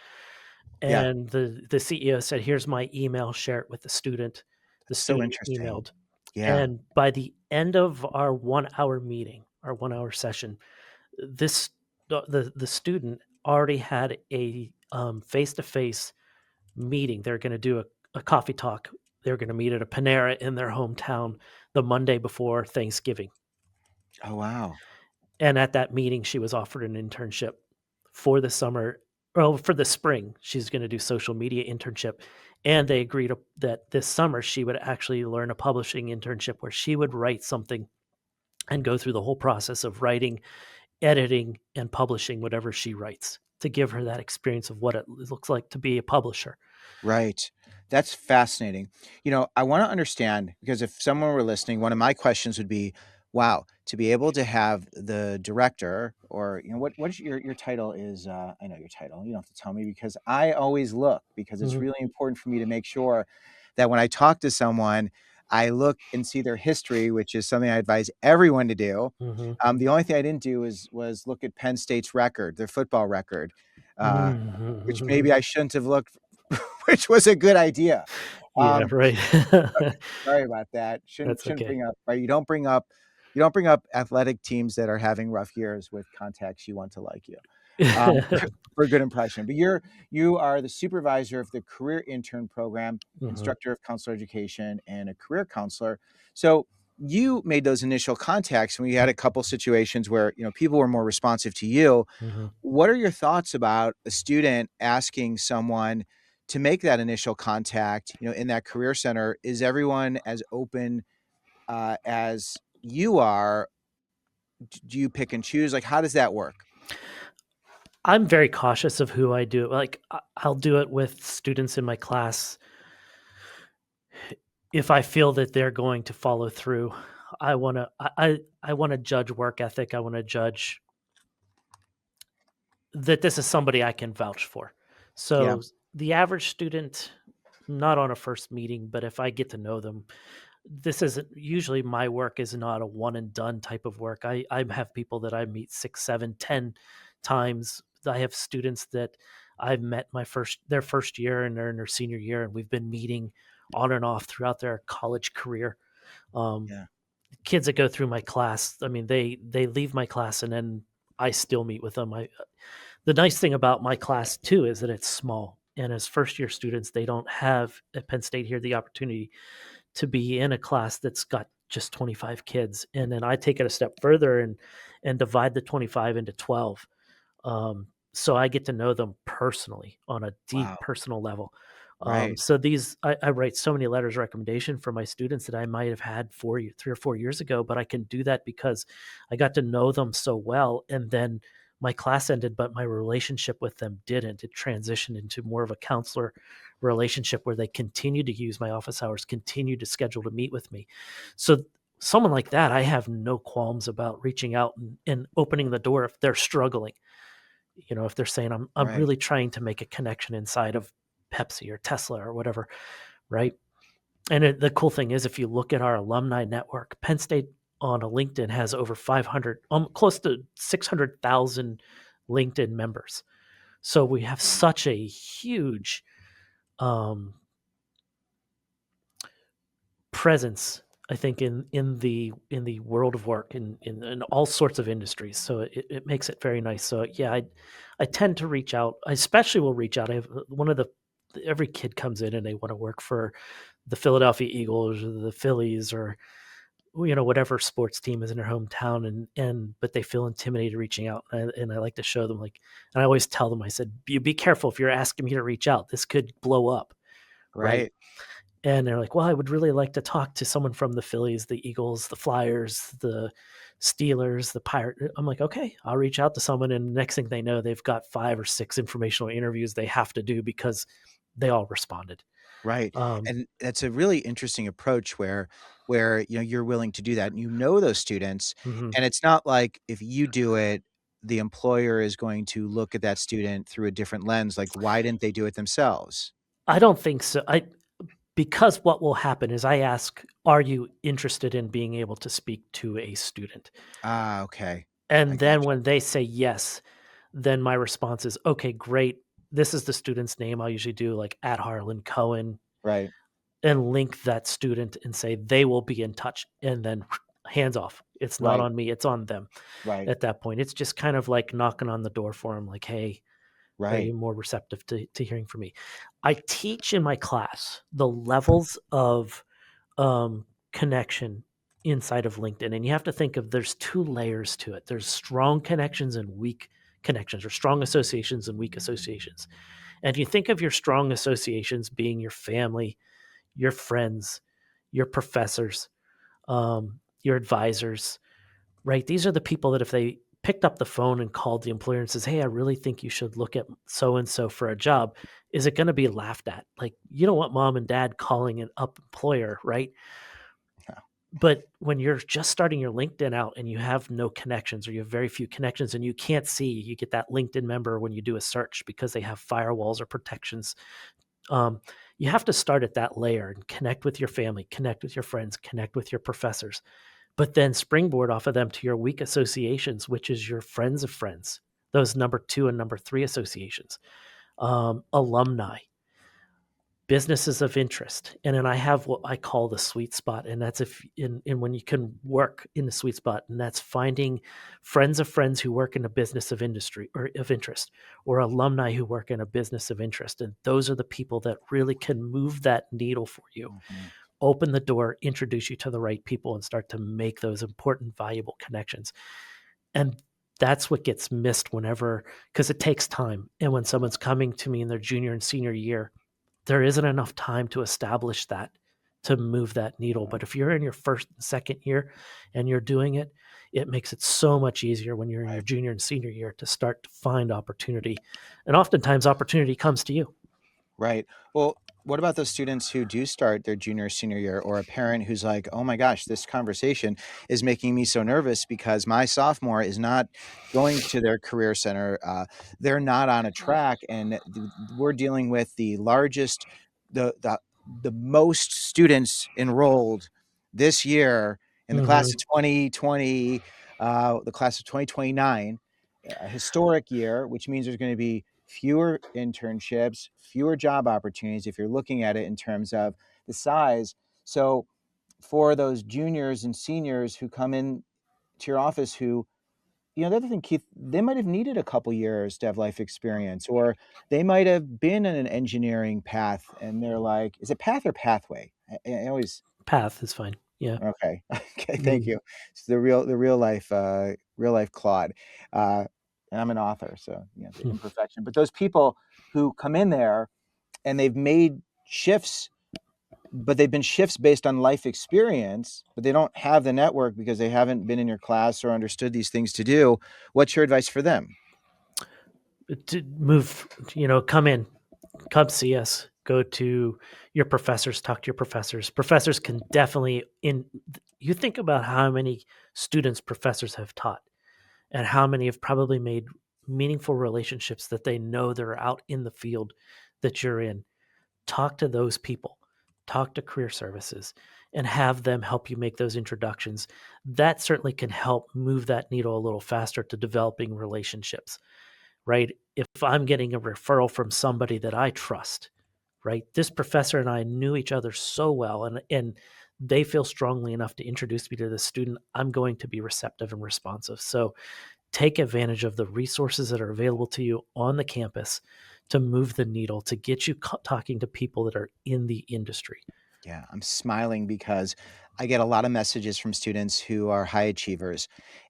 Yeah,
and the CEO said, "Here's my email, share it with the student." The
that's so
student
interesting.
emailed,
Yeah.
and by the end of our 1-hour meeting, our 1-hour session, this the student already had a, face-to-face meeting. They're gonna do a coffee talk. They're gonna meet at a Panera in their hometown the Monday before Thanksgiving.
Oh, wow.
And at that meeting, she was offered an internship for the summer, well, for the spring. She's gonna do social media internship, and they agreed that this summer she would actually learn a publishing internship where she would write something and go through the whole process of writing, editing, and publishing whatever she writes to give her that experience of what it looks like to be a publisher.
Right. That's fascinating. I wanna understand because if someone were listening, one of my questions would be, wow, to be able to have the director or, what is your title is, I know your title, you don't have to tell me because I always look because it's
Mhm,
really important for me to make sure that when I talk to someone, I look and see their history, which is something I advise everyone to do.
mhm.
The only thing I didn't do was look at Penn State's record, their football record, uh, which maybe I shouldn't have looked which was a good idea.
Yeah,
Um,
right.
Sorry about that. Shouldn't
That's
shouldn't
okay.
bring up right? You don't bring up athletic teams that are having rough years with contacts you want to like you, for a good impression. But you are the supervisor of the career intern program,
Mhm,
instructor of counselor education, and a career counselor. So you made those initial contacts, and we had a couple situations where, people were more responsive to you.
mhm.
What are your thoughts about a student asking someone to make that initial contact, in that career center, is everyone as open as you are? Do you pick and choose? Like, how does that work?
I'm very cautious of who I do it. Like, I'll do it with students in my class if I feel that they're going to follow through. I wanna judge work ethic. I wanna judge that this is somebody I can vouch for.
Yeah,
So, the average student, not on a first meeting, but if I get to know them, this isn't usually my work is not a one and done type of work. I have people that I meet 6, 7, 10 times. I have students that I've met their first year and they're in their senior year, and we've been meeting on and off throughout their college career. Um,
yeah,
Kids that go through my class, I mean, they leave my class and then I still meet with them. The nice thing about my class too is that it's small. And as first year students, they don't have at Penn State here the opportunity to be in a class that's got just 25 kids. And then I take it a step further and divide the 25 into 12. So I get to know them personally on a deep
wow,
personal level.
right,
So I write so many letters of recommendation for my students that I might have had 3 or 4 years ago, but I can do that because I got to know them so well. And then my class ended, but my relationship with them didn't. It transitioned into more of a counselor relationship where they continue to use my office hours, continue to schedule to meet with me. So someone like that, I have no qualms about reaching out and opening the door if they're struggling. If they're saying, I'm
right.
really trying to make a connection inside of Pepsi or Tesla or whatever, right? And the cool thing is, if you look at our alumni network, Penn State on a LinkedIn has over 500, close to 600,000 LinkedIn members. So we have such a huge um, presence, I think, in the world of work in all sorts of industries. So it makes it very nice. So yeah, I tend to reach out. I especially will reach out. I have one of the every kid comes in and they want to work for the Philadelphia Eagles or the Phillies or whatever sports team is in their hometown, and but they feel intimidated reaching out, and I like to show them, like, and I always tell them, I said, you be careful if you're asking me to reach out, this could blow up, right?
Right.
And they're like, well, I would really like to talk to someone from the Phillies, the Eagles, the Flyers, the Steelers, the Pirate. I'm like, okay, I'll reach out to someone, and the next thing they know, they've got 5 or 6 informational interviews they have to do because they all responded.
Right,
um,
and that's a really interesting approach where, you're willing to do that, and you know those students,
mhm.
and it's not like if you do it, the employer is going to look at that student through a different lens, like, why didn't they do it themselves?
I don't think so. Because what will happen is I ask, "Are you interested in being able to speak to a student?"
Ah, okay. I
And then
gotcha.
when they say yes, then my response is, "Okay, great. This is the student's name." I'll usually do like at Harlan Cohen
Right,
and link that student and say they will be in touch, and then hands off. It's not
right,
on me, it's on them
right,
at that point. It's just kind of like knocking on the door for them, like, "Hey, are
right.
you more receptive to hearing from me?" I teach in my class the levels of connection inside of LinkedIn. And you have to think of there's 2 layers to it. There's strong connections and weak connections, or strong associations and weak associations. And you think of your strong associations being your family, your friends, your professors, your advisors, right? These are the people that if they picked up the phone and called the employer and says, "Hey, I really think you should look at so and so for a job," is it going to be laughed at? Like, you don't want mom and dad calling an up employer, right?
Yeah,
But when you're just starting your LinkedIn out and you have no connections, or you have very few connections, and you can't see, you get that LinkedIn member when you do a search because they have firewalls or protections. Um, you have to start at that layer and connect with your family, connect with your friends, connect with your professors, but then springboard off of them to your weak associations, which is your friends of friends, those number 2 and number 3 associations, alumni, businesses of interest. And then I have what I call the sweet spot. And that's if in when you can work in the sweet spot, and that's finding friends of friends who work in a business of industry or of interest, or alumni who work in a business of interest. And those are the people that really can move that needle for you,
mhm.
open the door, introduce you to the right people, and start to make those important, valuable connections. And that's what gets missed whenever, because it takes time. And when someone's coming to me in their junior and senior year, there isn't enough time to establish that, to move that needle. But if you're in your first and second year and you're doing it, it makes it so much easier when you're in your
Right.
junior and senior year to start to find opportunity. And oftentimes opportunity comes to you.
Right. Well, what about those students who do start their junior or senior year, or a parent who's like, "Oh my gosh, this conversation is making me so nervous because my sophomore is not going to their career center. They're not on a track, and we're dealing with the largest, the most students enrolled this year in the class
Mhm.
of 2020, the class of 2029, a historic year, which means there's going to be fewer internships, fewer job opportunities if you're looking at it in terms of the size. So for those juniors and seniors who come in to your office who, the other thing, Keith, they might have needed a couple years to have life experience, or they might have been in an engineering path and they're like, is it path or pathway? I always
Path is fine. Yeah.
okay. Okay, thank
Mhm.
you. It's the real life Claude. And I'm an author, so the imperfection. But those people who come in there and they've made shifts, but they've been shifts based on life experience, but they don't have the network because they haven't been in your class or understood these things to do. What's your advice for them?
To move, come in, come see us, go to your professors, talk to your professors. Professors can definitely you think about how many students professors have taught and how many have probably made meaningful relationships that they know they're out in the field that you're in. Talk to those people, talk to career services, and have them help you make those introductions. That certainly can help move that needle a little faster to developing relationships, right? If I'm getting a referral from somebody that I trust, right? This professor and I knew each other so well, and they feel strongly enough to introduce me to this student, I'm going to be receptive and responsive. So take advantage of the resources that are available to you on the campus to move the needle, to get you talking to people that are in the industry.
Yeah, I'm smiling because I get a lot of messages from students who are high achievers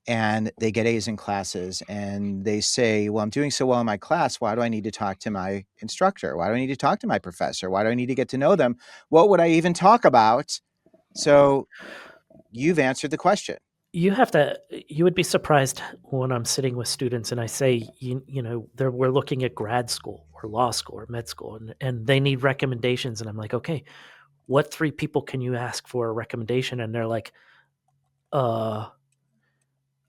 and they get A's in classes and they say, "Well, I'm doing so well in my class. Why do I need to talk to my instructor? Why do I need to talk to my professor? Why do I need to get to know them? What would I even talk about?" So you've answered the question.
You would be surprised when I'm sitting with students and I say, we're looking at grad school or law school or med school, and they need recommendations. And I'm like, okay, what three people can you ask for a recommendation? And they're like, uh,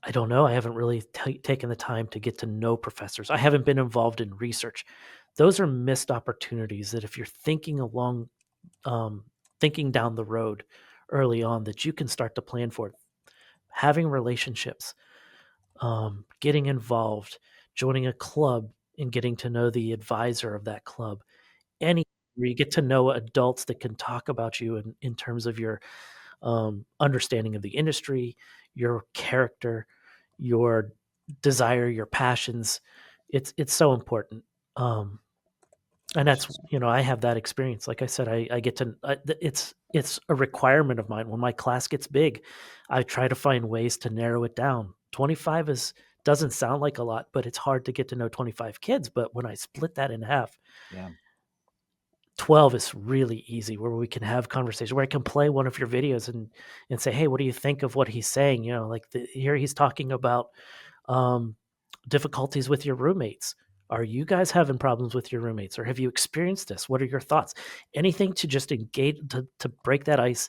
I don't know. I haven't really taken the time to get to know professors. I haven't been involved in research. Those are missed opportunities that if you're um, thinking down the road early on, that you can start to plan for. Having relationships, getting involved, joining a club, and getting to know the advisor of that club. Any where you get to know adults that can talk about you in terms of your understanding of the industry, your character, your desire, your passions. It's so important. Um, and that's I have that experience. Like I said, I get to it's a requirement of mine. When my class gets big, I try to find ways to narrow it down. 25 is doesn't sound like a lot, but it's hard to get to know 25 kids. But when I split that in half,
Yeah.
12 is really easy where we can have conversation, where I can play one of your videos and say, "Hey, what do you think of what he's saying?" Like here he's talking about um, difficulties with your roommates. Are you guys having problems with your roommates, or have you experienced this? What are your thoughts? Anything to just engage, to break that ice,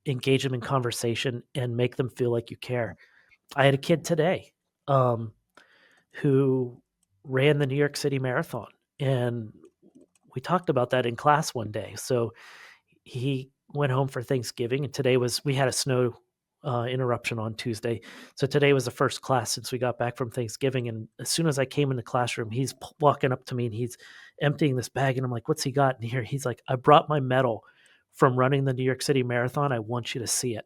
engage them in conversation, and make them feel like you care. I had a kid today um, who ran the New York City Marathon, and we talked about that in class one day. So he went home for Thanksgiving, and today was we had a snow interruption on Tuesday, so today was the first class since we got back from Thanksgiving. And as soon as I came in the classroom, he's walking up to me and he's emptying this bag, and I'm like, "What's he got in here?" He's like, "I brought my medal from running the New York City Marathon. I want you to see it."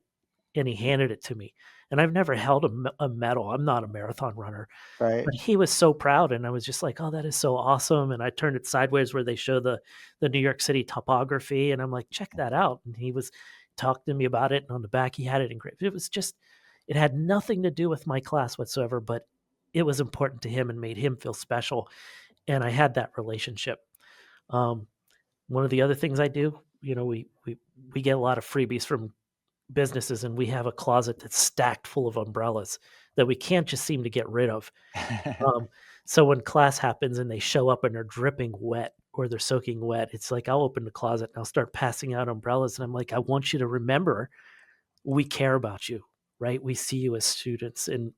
And he handed it to me, and I've never held a medal. I'm not a marathon runner,
Right.
but he was so proud, and I was just like, "Oh, that is so awesome." And I turned it sideways where they show the New York City topography, and I'm like, "Check that out." And he was talking to me about it, and on the back he had it engraved. It had nothing to do with my class whatsoever, but it was important to him and made him feel special, and I had that relationship. Um, One of the other things I do, we get a lot of freebies from businesses, and we have a closet that's stacked full of umbrellas that we can't just seem to get rid of. Um, so when class happens and they show up and they're dripping wet or they're soaking wet, it's like I'll open the closet and I'll start passing out umbrellas, and I'm like, "I want you to remember we care about you, right? We see you as students." And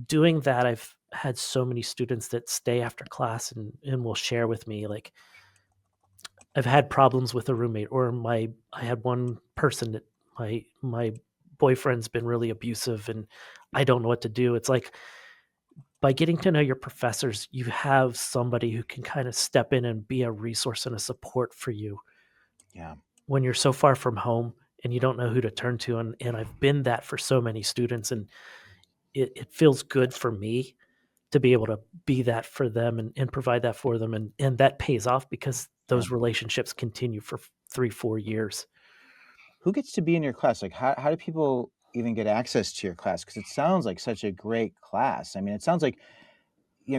doing that, I've had so many students that stay after class and will share with me, like, I've had problems with a roommate, or my I had one person that my boyfriend's been really abusive and I don't know what to do. It's like, by getting to know your professors, you have somebody who can kind of step in and be a resource and a support for you
Yeah.
when you're so far from home and you don't know who to turn to. And I've been that for so many students, and it feels good for me to be able to be that for them and provide that for them. And that pays off because
Yeah.
those relationships continue for 3, 4 years.
Who gets to be in your class? Like, how do people even get access to your class? Because it sounds like such a great class. I mean, it sounds like,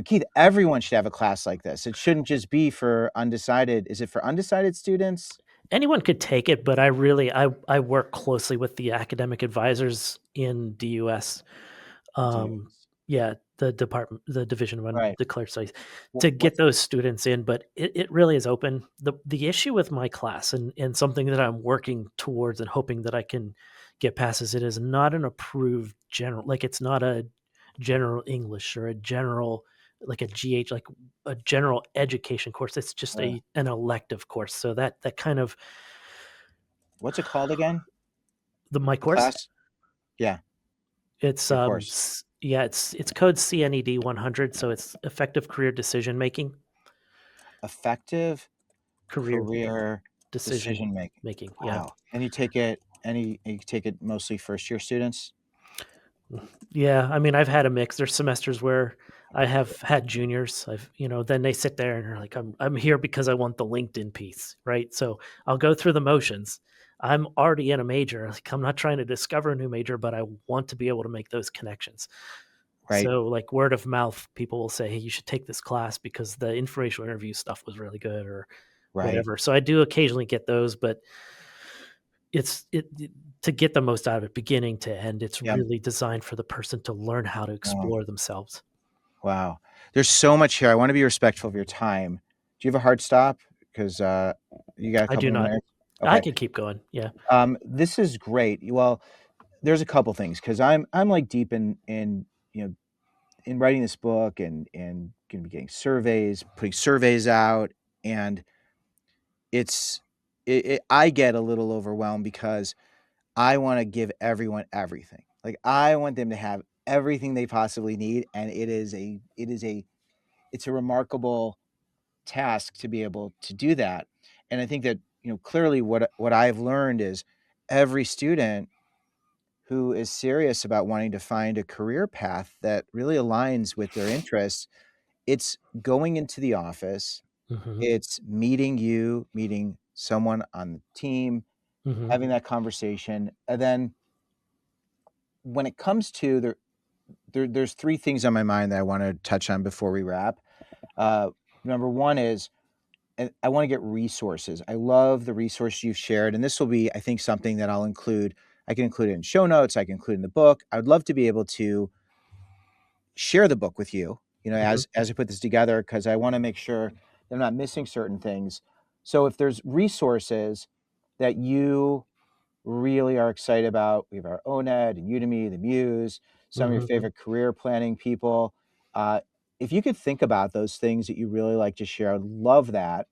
Keith, everyone should have a class like this. It shouldn't just be for undecided. Is it for undecided students?
Anyone could take it, but I work closely with the academic advisors in DUS.
Do you?
Yeah, the Division of
Right.
Undeclared Studies, to get
What's
those students in, but it really is open. The issue with my class, and something that I'm working towards and hoping that I can get past, is it is not an approved general, like, it's not a general English or a general, like a GH, like a general education course. It's just
uh,
an elective course. So that kind of,
what's it called again?
my
The
course,
class? Yeah,
it's,
your course.
yeah, it's code CNED 100, so it's effective career decision making.
Effective
Career
career
decision
decision making.
making, yeah.
Wow. And you take it mostly first year students?
Yeah, I mean, I've had a mix. There's semesters where I have had juniors. Then they sit there and they're like, I'm here because I want the LinkedIn piece, right? So I'll go through the motions. I'm already in a major. Like, I'm not trying to discover a new major, but I want to be able to make those connections.
Right.
So, like, word of mouth, people will say, "Hey, you should take this class because the informational interview stuff was really good," or
Right.
whatever. So I do occasionally get those, but to get the most out of it, beginning to end, it's
Yep.
really designed for the person to learn how to
Wow.
explore themselves.
Wow. There's so much here. I wanna be respectful of your time. Do you have a hard stop? 'Cause, you got a
I do
couple more
not.
minutes?
I
Okay.
can keep going, yeah.
This is great. Well, there's a couple things because I'm like deep in in writing this book and gonna be getting surveys, putting surveys out, and it's I get a little overwhelmed because I wanna give everyone everything. Like, I want them to have everything they possibly need, and it's a remarkable task to be able to do that. And I think that, clearly what I've learned is every student who is serious about wanting to find a career path that really aligns with their interests, it's going into the office,
Mhm,
it's meeting someone on the team,
mhm,
having that conversation, and then when it comes to there's 3 things on my mind that I wanna touch on before we wrap. Uh, Number 1 is, and I wanna get resources. I love the resource you've shared, and this will be, I think, something that I'll include. I can include it in show notes, I can include in the book. I would love to be able to share the book with you,
mhm,
as I put this together, because I wanna make sure that I'm not missing certain things. So if there's resources that you really are excited about. We have our ONED and Udemy, the Muse, some of your
mhm,
favorite career planning people. Uh, if you could think about those things that you really like to share, I'd love that.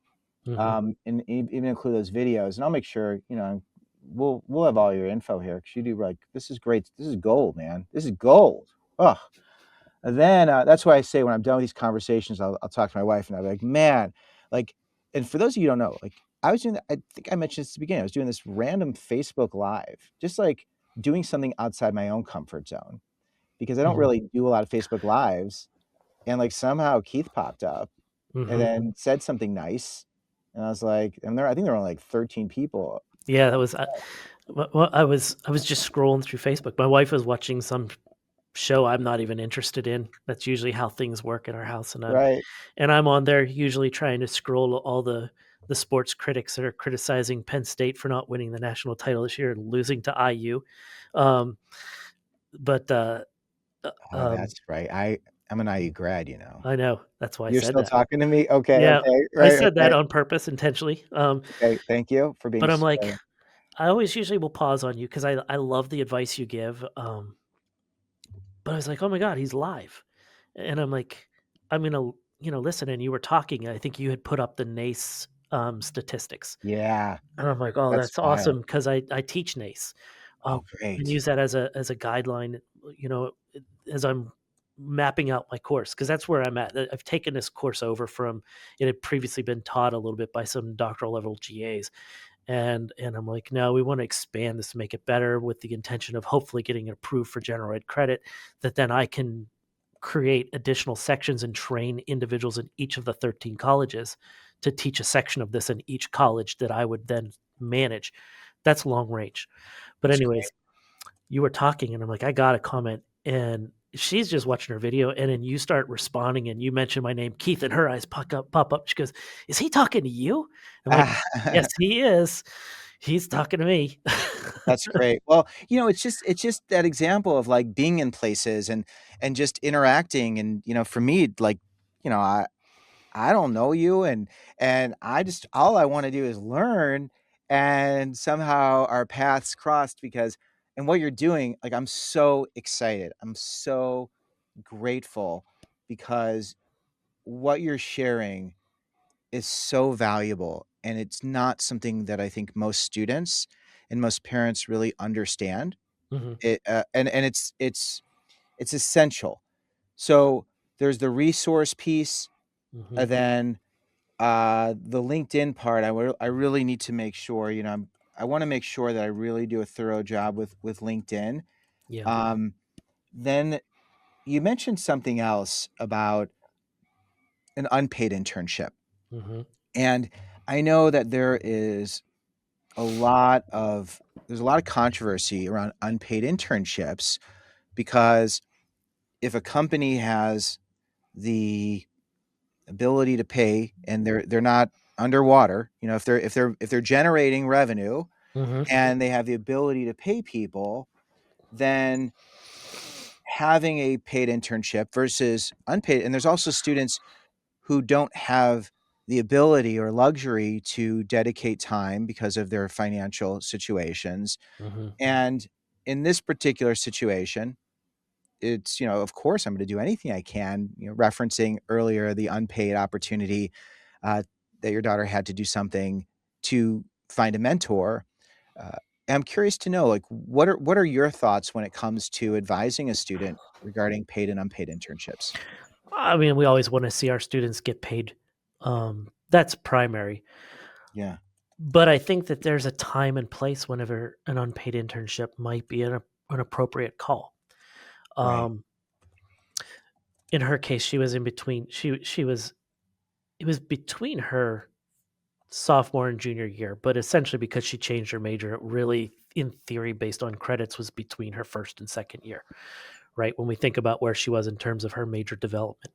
mhm.
And even include those videos, and I'll make sure we'll have all your info here because you do like this is great. This is gold, man. This is gold. Oh, and then, that's why I say when I'm done with these conversations, I'll talk to my wife and I'll be like, "Man," like, and for those of you who don't know, like, I was doing that. I think I mentioned this at the beginning. I was doing this random Facebook Live, just, like, doing something outside my own comfort zone because I don't
Mhm,
really do a lot of Facebook Lives, and, like, somehow Keith popped up and
mhm.
then said something nice, and I was like, and I think there were only, like, 13 people.
Yeah, that was, well, I was just scrolling through Facebook. My wife was watching some show I'm not even interested in. That's usually how things work in our house, and I'm
Right.
and I'm on there usually trying to scroll all the sports critics that are criticizing Penn State for not winning the national title this year and losing to IU. Um, but uh,
Oh,
um,
that's right. I'm an IU grad, you know.
I know that's why I
You're
said
still
that.
talking to me? Okay,
Yeah,
okay.
I
Right,
said that
okay.
on purpose, intentionally.
Okay, thank you for being
But I'm
s
like, I always usually will pause on you because I love the advice you give. But I was like, oh my god, he's live, and I'm like, I'm gonna listen. And you were talking. I think you had put up the NACE statistics.
yeah,
And I'm like, "Oh,
that's
that's
wild.
awesome," because I teach NACE, um,
Oh,
and
great.
use that as a guideline, you know, as I'm mapping out my course, because that's where I'm at. I've taken this course over from it had previously been taught a little bit by some doctoral level GAs, and I'm like, "No, we wanna expand this to make it better with the intention of hopefully getting it approved for general ed credit that then I can create additional sections and train individuals in each of the 13 colleges to teach a section of this in each college that I would then manage." That's long range. But
That's great.
anyways, you were talking and I'm like, I got a comment, and she's just watching her video and then you start responding and you mention my name, Keith, and her eyes pop up. She goes, "Is he talking to you?" I'm like, "Yes, he is. He's talking to me."
That's great. Well, it's just that example of, like, being in places and just interacting and, for me, like, you know, I don't know you, and I just all I wanna do is learn, and somehow our paths crossed because and what you're doing, like, I'm so excited. I'm so grateful because what you're sharing is so valuable, and it's not something that I think most students and most parents really understand.
Mhm,
And it's essential. So, there's the resource piece,
mhm.
and then, the LinkedIn part, I really need to make sure, I wanna make sure that I really do a thorough job with LinkedIn.
Yeah.
Um, then you mentioned something else about an unpaid internship,
Mhm,
and I know that a lot of there's a lot of controversy around unpaid internships because if a company has the ability to pay and they're not underwater, if they're generating revenue
mhm,
and they have the ability to pay people, then having a paid internship versus unpaid, and there's also students who don't have the ability or luxury to dedicate time because of their financial situations.
mhm.
And in this particular situation, it's, of course, I'm gonna do anything I can, referencing earlier the unpaid opportunity, uh, that your daughter had to do something to find a mentor. Uh, I'm curious to know, like, what are your thoughts when it comes to advising a student regarding paid and unpaid internships?
I mean, we always wanna see our students get paid. That's primary.
Yeah,
But I think that there's a time and place whenever an unpaid internship might be an appropriate call.
right.
Um, in her case, she was in between she was it was between her sophomore and junior year, but essentially because she changed her major, it really, in theory, based on credits, was between her first and second year, right? When we think about where she was in terms of her major development.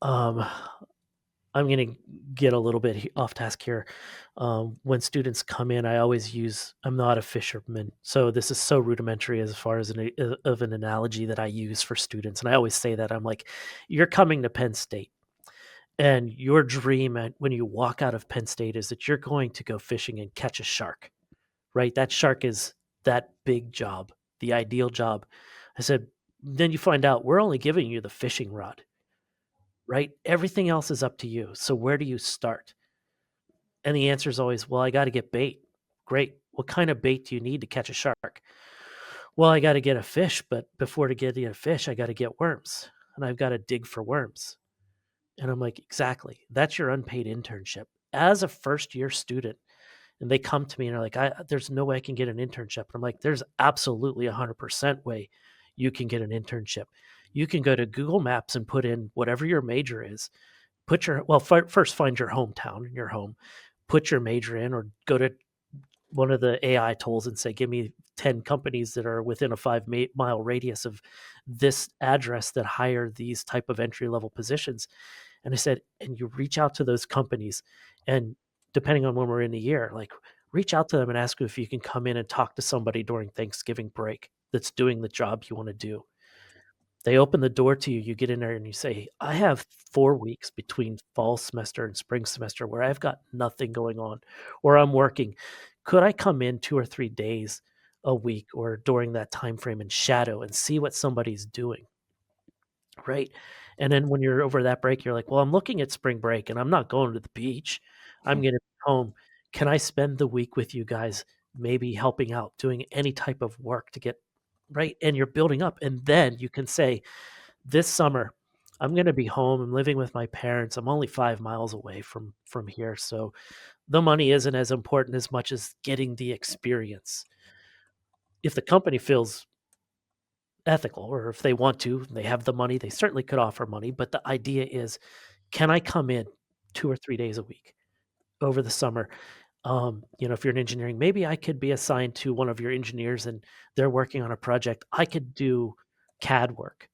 Um, I'm gonna get a little bit off task here. When students come in, I always use I'm not a fisherman, so this is so rudimentary as far as of an analogy that I use for students, and I always say that I'm like, you're coming to Penn State, and your dream when you walk out of Penn State is that you're going to go fishing and catch a shark, right? That shark is that big job, the ideal job. I said, then you find out we're only giving you the fishing rod, right? Everything else is up to you. So where do you start? And the answer is always, well, I got to get bait. Great. What kind of bait do you need to catch a shark? Well, I got to get a fish, but before to get a fish, I got to get worms and I've got to dig for worms. And I'm like, exactly. That's your unpaid internship. As a first year student, and they come to me and are like, there's no way I can get an internship. And I'm like, there's absolutely 100% way you can get an internship. You can go to Google Maps and put in whatever your major is. First find your hometown and your home, put your major in, or go to one of the AI tools and say, give me 10 companies that are within a 5 mile radius of this address that hire these type of entry level positions. And I said, and you reach out to those companies, and depending on when we're in the year, like reach out to them and ask them if you can come in and talk to somebody during Thanksgiving break that's doing the job you want to do. They open the door to you, you get in there and you say, I have 4 weeks between fall semester and spring semester where I've got nothing going on, or I'm working. Could I come in 2 or 3 days a week or during that time frame and shadow and see what somebody's doing? Right. And then when you're over that break, you're like, well, I'm looking at spring break and I'm not going to the beach. I'm going to be home. Can I spend the week with you guys, maybe helping out, doing any type of work to get right? And you're building up. And then you can say, this summer, I'm going to be home. I'm living with my parents. I'm only 5 miles away from here. So the money isn't as important as much as getting the experience. If the company feels ethical or if they want to, they have the money, they certainly could offer money. But the idea is, can I come in 2 or 3 days a week over the summer? If you're in engineering, maybe I could be assigned to one of your engineers and they're working on a project. I could do CAD work.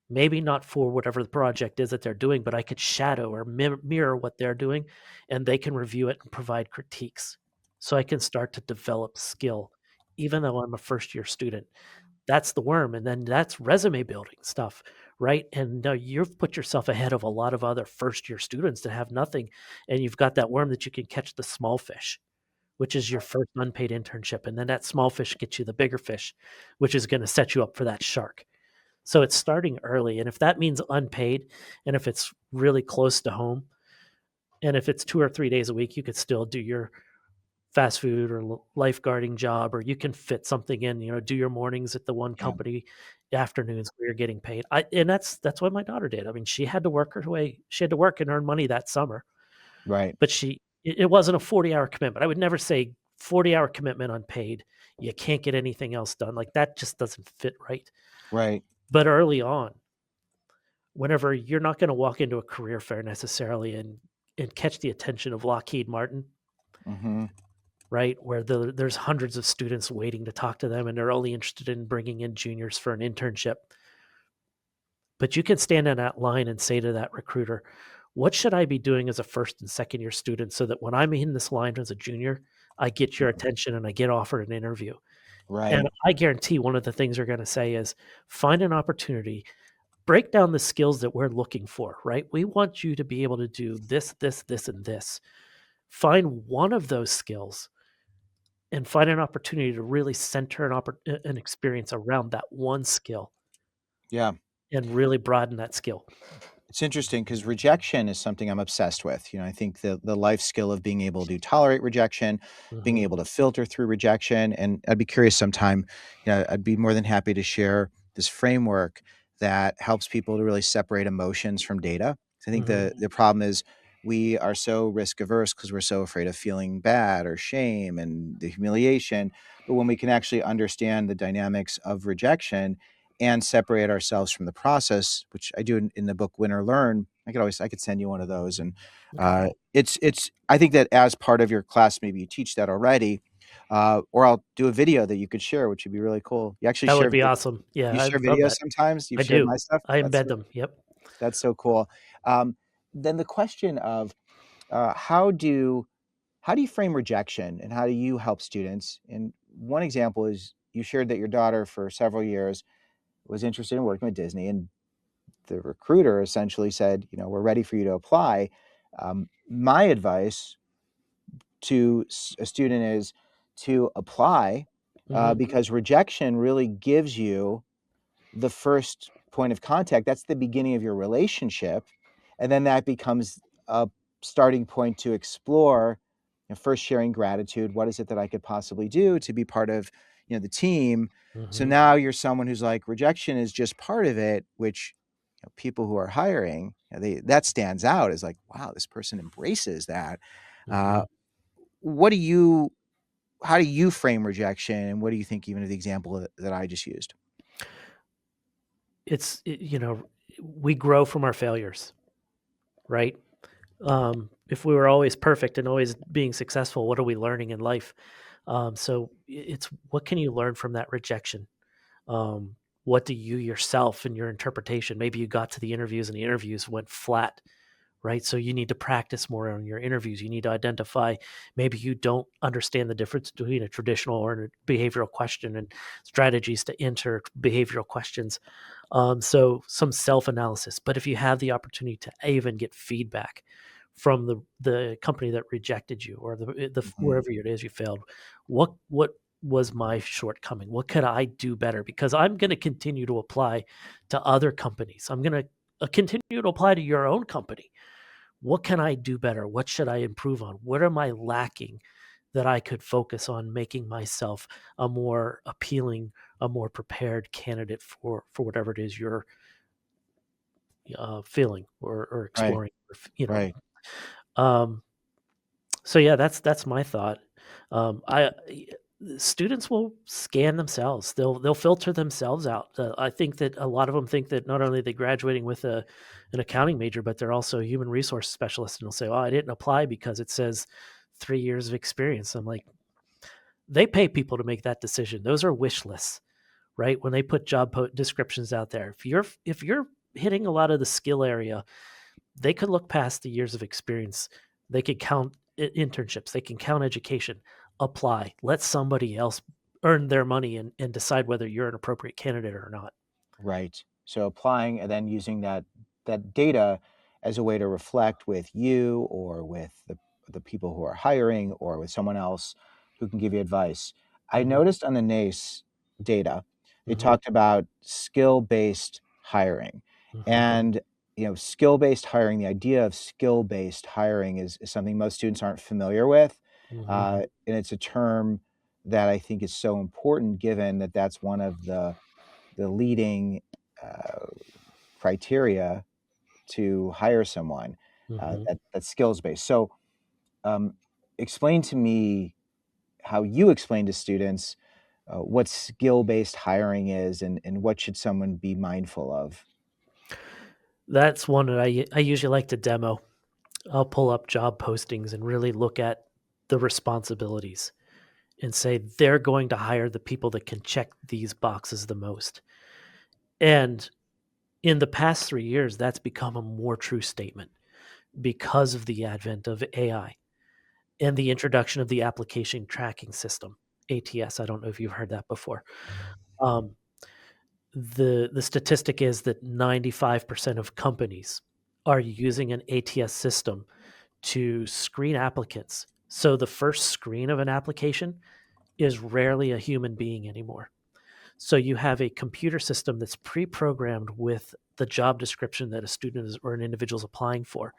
Maybe not for whatever the project is that they're doing, but I could shadow or mirror what they're doing, and they can review it and provide critiques. So I can start to develop skill, even though I'm a first year student. That's the worm, and then that's resume building stuff, right? And now you've put yourself ahead of a lot of other first year students that have nothing, and you've got that worm that you can catch the small fish, which is your first unpaid internship, and then that small fish gets you the bigger fish, which is gonna set you up for that shark. So it's starting early, and if that means unpaid, and if it's really close to home, and if it's 2 or 3 days a week, you could still do your fast food or lifeguarding job, or you can fit something in, do your mornings at the one
Yeah.
company, afternoons where you're getting paid. And that's what my daughter did. I mean, she had to work her way she had to work and earn money that summer,
Right.
but it wasn't a 40-hour commitment. I would never say 40-hour commitment unpaid. You can't get anything else done. Like, that just doesn't fit right.
Right.
But early on, whenever you're not gonna walk into a career fair necessarily and catch the attention of Lockheed Martin,
Mhm.
right? Where there's hundreds of students waiting to talk to them, and they're only interested in bringing in juniors for an internship. But you can stand in that line and say to that recruiter, "What should I be doing as a first and second year student so that when I'm in this line as a junior, I get your
Mhm.
attention and I get offered an interview?" And
Right.
I guarantee one of the things they're gonna say is, "Find an opportunity, break down the skills that we're looking for, right? We want you to be able to do this, this, this, and this. Find one of those skills and find an opportunity to really center an experience around that one skill
Yeah.
and really broaden that skill."
It's interesting because rejection is something I'm obsessed with. I think the life skill of being able to tolerate rejection, being
Mhm,
able to filter through rejection, and I'd be curious sometime, I'd be more than happy to share this framework that helps people to really separate emotions from data. I think
mhm,
the problem is we are so risk averse because we're so afraid of feeling bad or shame and the humiliation. But when we can actually understand the dynamics of rejection and separate ourselves from the process, which I do in the book Win or Learn. I could send you one of those, and
okay.
it's I think that as part of your class, maybe you teach that already, or I'll do a video that you could share, which would be really cool. You actually
That would
share
be awesome. Yeah,
you
I
share
love
videos
that.
sometimes. You've
I
shared
do.
my stuff.
I embed them. Yep.
That's so cool. Um, then the question of how do you frame rejection, and how do you help students? And one example is you shared that your daughter for several years was interested in working with Disney, and the recruiter essentially said, "We're ready for you to apply." My advice to a student is to apply,
Mhm,
because rejection really gives you the first point of contact. That's the beginning of your relationship, and then that becomes a starting point to explore, first sharing gratitude. What is it that I could possibly do to be part of, the team? So
mhm,
now you're someone who's like, rejection is just part of it, which, people who are hiring, they that stands out as like, wow, this person embraces that. Uh,
mhm.
what do you how do you frame rejection, and what do you think even of the example that I just used?
We grow from our failures, right? If we were always perfect and always being successful, what are we learning in life? So it's what can you learn from that rejection? What do you yourself and your interpretation? Maybe you got to the interviews and the interviews went flat, right? So you need to practice more on your interviews. You need to identify maybe you don't understand the difference between a traditional or a behavioral question and strategies to enter behavioral questions. So some self-analysis. But if you have the opportunity to even get feedback from the company that rejected you or the
Mhm.
wherever it is you failed, what was my shortcoming? What could I do better? Because I'm going to continue to apply to other companies. I'm going to continue to apply to your own company. What can I do better? What should I improve on? What am I lacking that I could focus on making myself a more appealing, a more prepared candidate for whatever it is you're feeling or
Right,
exploring,
right.
Um, so yeah, that's my thought. I students will scan themselves. They'll filter themselves out. I think that a lot of them think that not only are they graduating with an accounting major, but they're also a human resource specialist, and they'll say, "Oh, I didn't apply because it says 3 years of experience." I'm like, they pay people to make that decision. Those are wish lists, right? When they put descriptions out there, if you're hitting a lot of the skill area, they could look past the years of experience. They could count internships. They can count education. Apply. Let somebody else earn their money and decide whether you're an appropriate candidate or not.
Right. So applying and then using that data as a way to reflect with you or with the people who are hiring or with someone else who can give you advice. I
Mhm,
noticed on the NACE data, they
mhm,
talked about skill-based hiring.
mhm,
And skill-based hiring, the idea of skill-based hiring is something most students aren't familiar with.
mhm,
And it's a term that I think is so important given that that's one of the leading uh, criteria to hire someone
mhm.
that's skills based. So, um, explain to me how you explain to students what skill based hiring is and what should someone be mindful of.
That's one that I usually like to demo. I'll pull up job postings and really look at the responsibilities and say they're going to hire the people that can check these boxes the most. And in the past 3 years, that's become a more true statement because of the advent of AI and the introduction of the application tracking system, ATS. I don't know if you've heard that before. Um, the statistic is that 95% of companies are using an ATS system to screen applicants. So the first screen of an application is rarely a human being anymore. So you have a computer system that's pre-programmed with the job description that a student is, or an individual is applying for.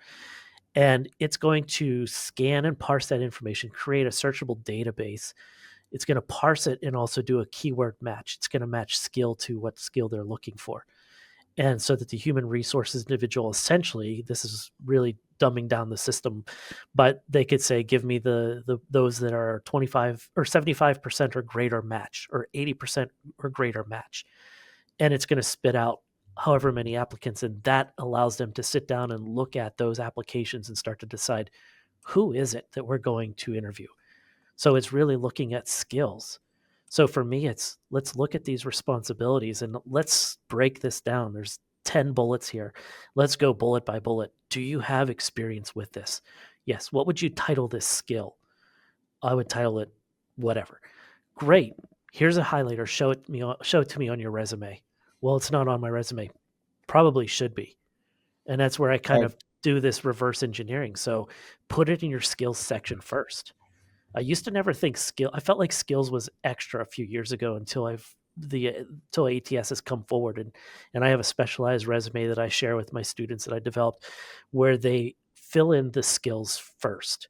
And it's going to scan and parse that information, create a searchable database. It's going to parse it and also do a keyword match. It's going to match skill to what skill they're looking for. And so that the human resources individual, essentially, this is really dumbing down the system, but they could say, give me the those that are 25 or 75% or greater match or 80% or greater match. And it's going to spit out however many applicants. And that allows them to sit down and look at those applications and start to decide who is it that we're going to interview. So it's really looking at skills. So for me, it's let's look at these responsibilities and let's break this down. There's 10 bullets here. Let's go bullet by bullet. Do you have experience with this? Yes. What would you title this skill? I would title it whatever. Great. Here's a highlighter. Show it to me on your resume. Well, it's not on my resume. Probably should be. And that's where I kind
Right.
of do this reverse engineering. So put it in your skills section first. I used to never think I felt like skills was extra a few years ago until ATS has come forward and I have a specialized resume that I share with my students that I developed where they fill in the skills first.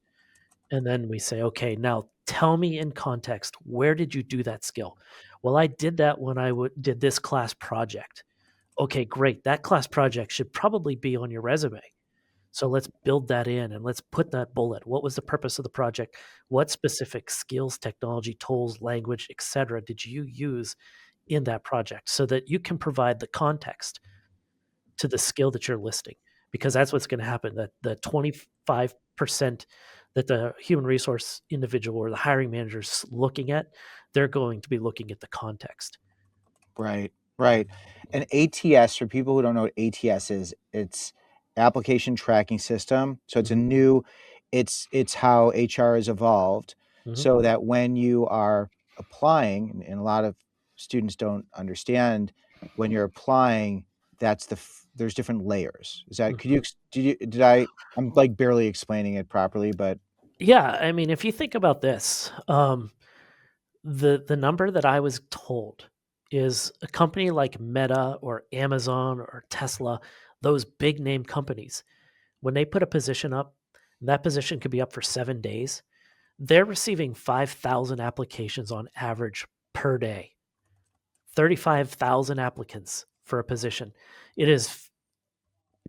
And then we say, okay, now tell me in context, where did you do that skill? Well, I did that when did this class project. Okay, great. That class project should probably be on your resume. So let's build that in and let's put that bullet. What was the purpose of the project? What specific skills, technology, tools, language, etc. did you use in that project so that you can provide the context to the skill that you're listing? Because that's what's going to happen. That the 25% that the human resource individual or the hiring manager is looking at, they're going to be looking at the context.
Right. Right. And ATS, for people who don't know what ATS is, it's application tracking system. So it's a
Mhm,
new it's how HR has evolved
mhm,
so that when you are applying, and a lot of students don't understand when you're applying, that's there's different layers. Is that could you
mhm.
ex did I I'm, like, barely explaining it properly, but
Yeah, I mean, if you think about this, the number that I was told is a company like Meta or Amazon or Tesla, those big name companies, when they put a position up, that position could be up for 7 days. They're receiving 5,000 applications on average per day. 35,000 applicants for a position. It is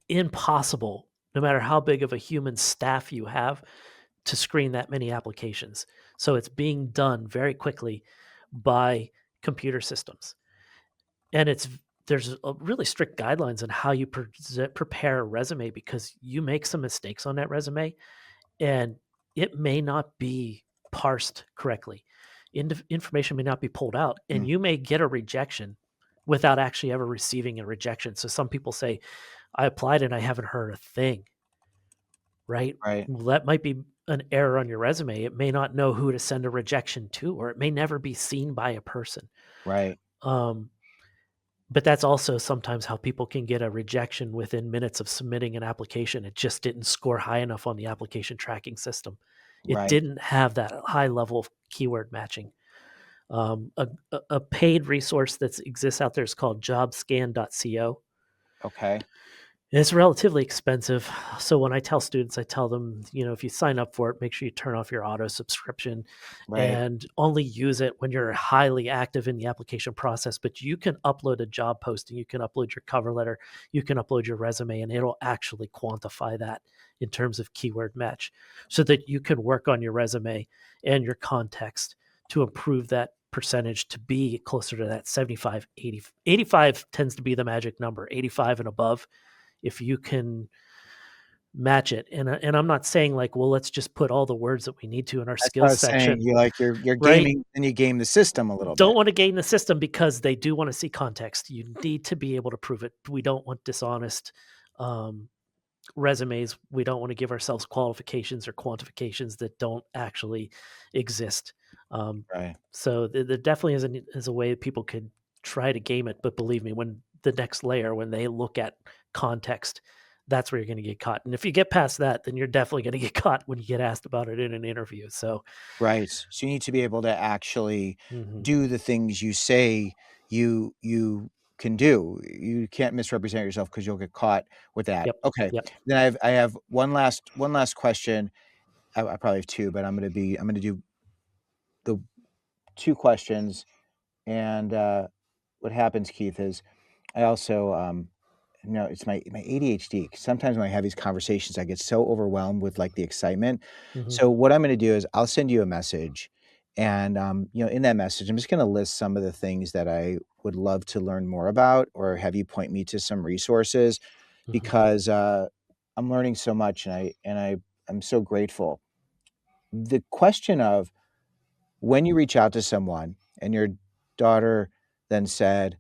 impossible, no matter how big of a human staff you have, to screen that many applications. So it's being done very quickly by computer systems. And there's a really strict guidelines on how you prepare a resume because you make some mistakes on that resume and it may not be parsed correctly. Information may not be pulled out, and
mm,
you may get a rejection without actually ever receiving a rejection. So some people say, I applied and I haven't heard a thing, right?
right,
Well, that might be an error on your resume. It may not know who to send a rejection to, or it may never be seen by a person.
right,
Um, but that's also sometimes how people can get a rejection within minutes of submitting an application. It just didn't score high enough on the application tracking system. It
right,
didn't have that high level of keyword matching. A paid resource that exists out there is called jobscan.co.
okay,
It's relatively expensive. So when I tell students, I tell them, if you sign up for it, make sure you turn off your auto subscription
right,
and only use it when you're highly active in the application process. But you can upload a job posting, you can upload your cover letter, you can upload your resume, and it'll actually quantify that in terms of keyword match so that you can work on your resume and your context to improve that percentage to be closer to that 75, 80. 85 tends to be the magic number. 85 and above, if you can match it. And I'm not saying like, well, let's just put all the words that we need to in our
that's what I
skills
was saying,
section,
you're
right?
gaming and you game the system a little
Don't
bit.
want to game the system because they do want to see context. You need to be able to prove it. We don't want dishonest um, resumes. We don't want to give ourselves qualifications or quantifications that don't actually exist. Um,
Right,
so there definitely is a way that people could try to game it. But believe me, when the next layer, when they look at context, that's where you're going to get caught. And if you get past that, then you're definitely going to get caught when you get asked about it in an interview. So,
right. So you need to be able to actually
mhm.
do the things you say you can do. You can't misrepresent yourself because you'll get caught with that.
Yep,
Okay.
yep.
Then I have one last question. I probably have 2, but I'm gonna do the 2 questions, and, what happens, Keith, is I also, no, it's my ADHD. Sometimes when I have these conversations, I get so overwhelmed with, like, the excitement.
Mhm,
So what I'm gonna do is I'll send you a message, and, in that message, I'm just gonna list some of the things that I would love to learn more about or have you point me to some resources
mhm,
because, I'm learning so much, and I'm so grateful. The question of when you reach out to someone and your daughter then said,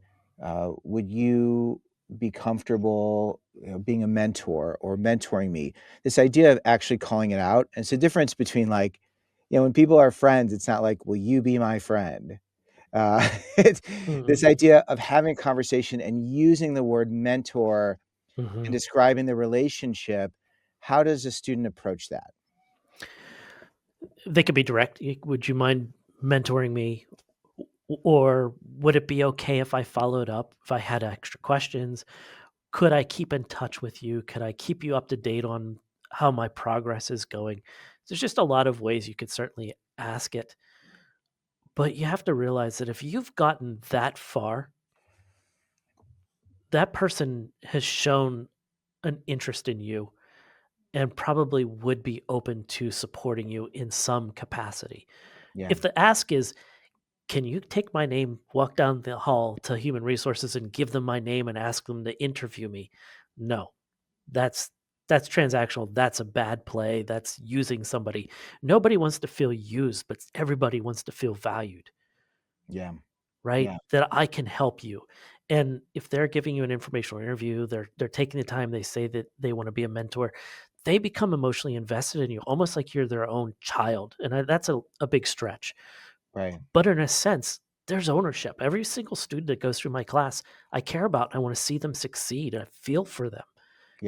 "Would you be comfortable, being a mentor or mentoring me?" This idea of actually calling it out, and it's a difference between, like, when people are friends, it's not like, "Will you be my friend?" It's
mhm,
this idea of having a conversation and using the word mentor and
mhm.
describing the relationship. How does a student approach that?
They could be direct. Would you mind mentoring me? Or would it be okay if I followed up, if I had extra questions? Could I keep in touch with you? Could I keep you up to date on how my progress is going? There's just a lot of ways you could certainly ask it. But you have to realize that if you've gotten that far, that person has shown an interest in you and probably would be open to supporting you in some capacity.
Yeah,
If the ask is, can you take my name, walk down the hall to human resources and give them my name and ask them to interview me? No. That's that's transactional. That's a bad play. That's using somebody. Nobody wants to feel used, but everybody wants to feel valued,
yeah,
right?
Yeah.
That I can help you. And if they're giving you an informational interview, they're taking the time, they say that they want to be a mentor, they become emotionally invested in you, almost like you're their own child. And that's a big stretch.
Right.
But in a sense, there's ownership. Every single student that goes through my class, I care about. I want to see them succeed. I feel for them.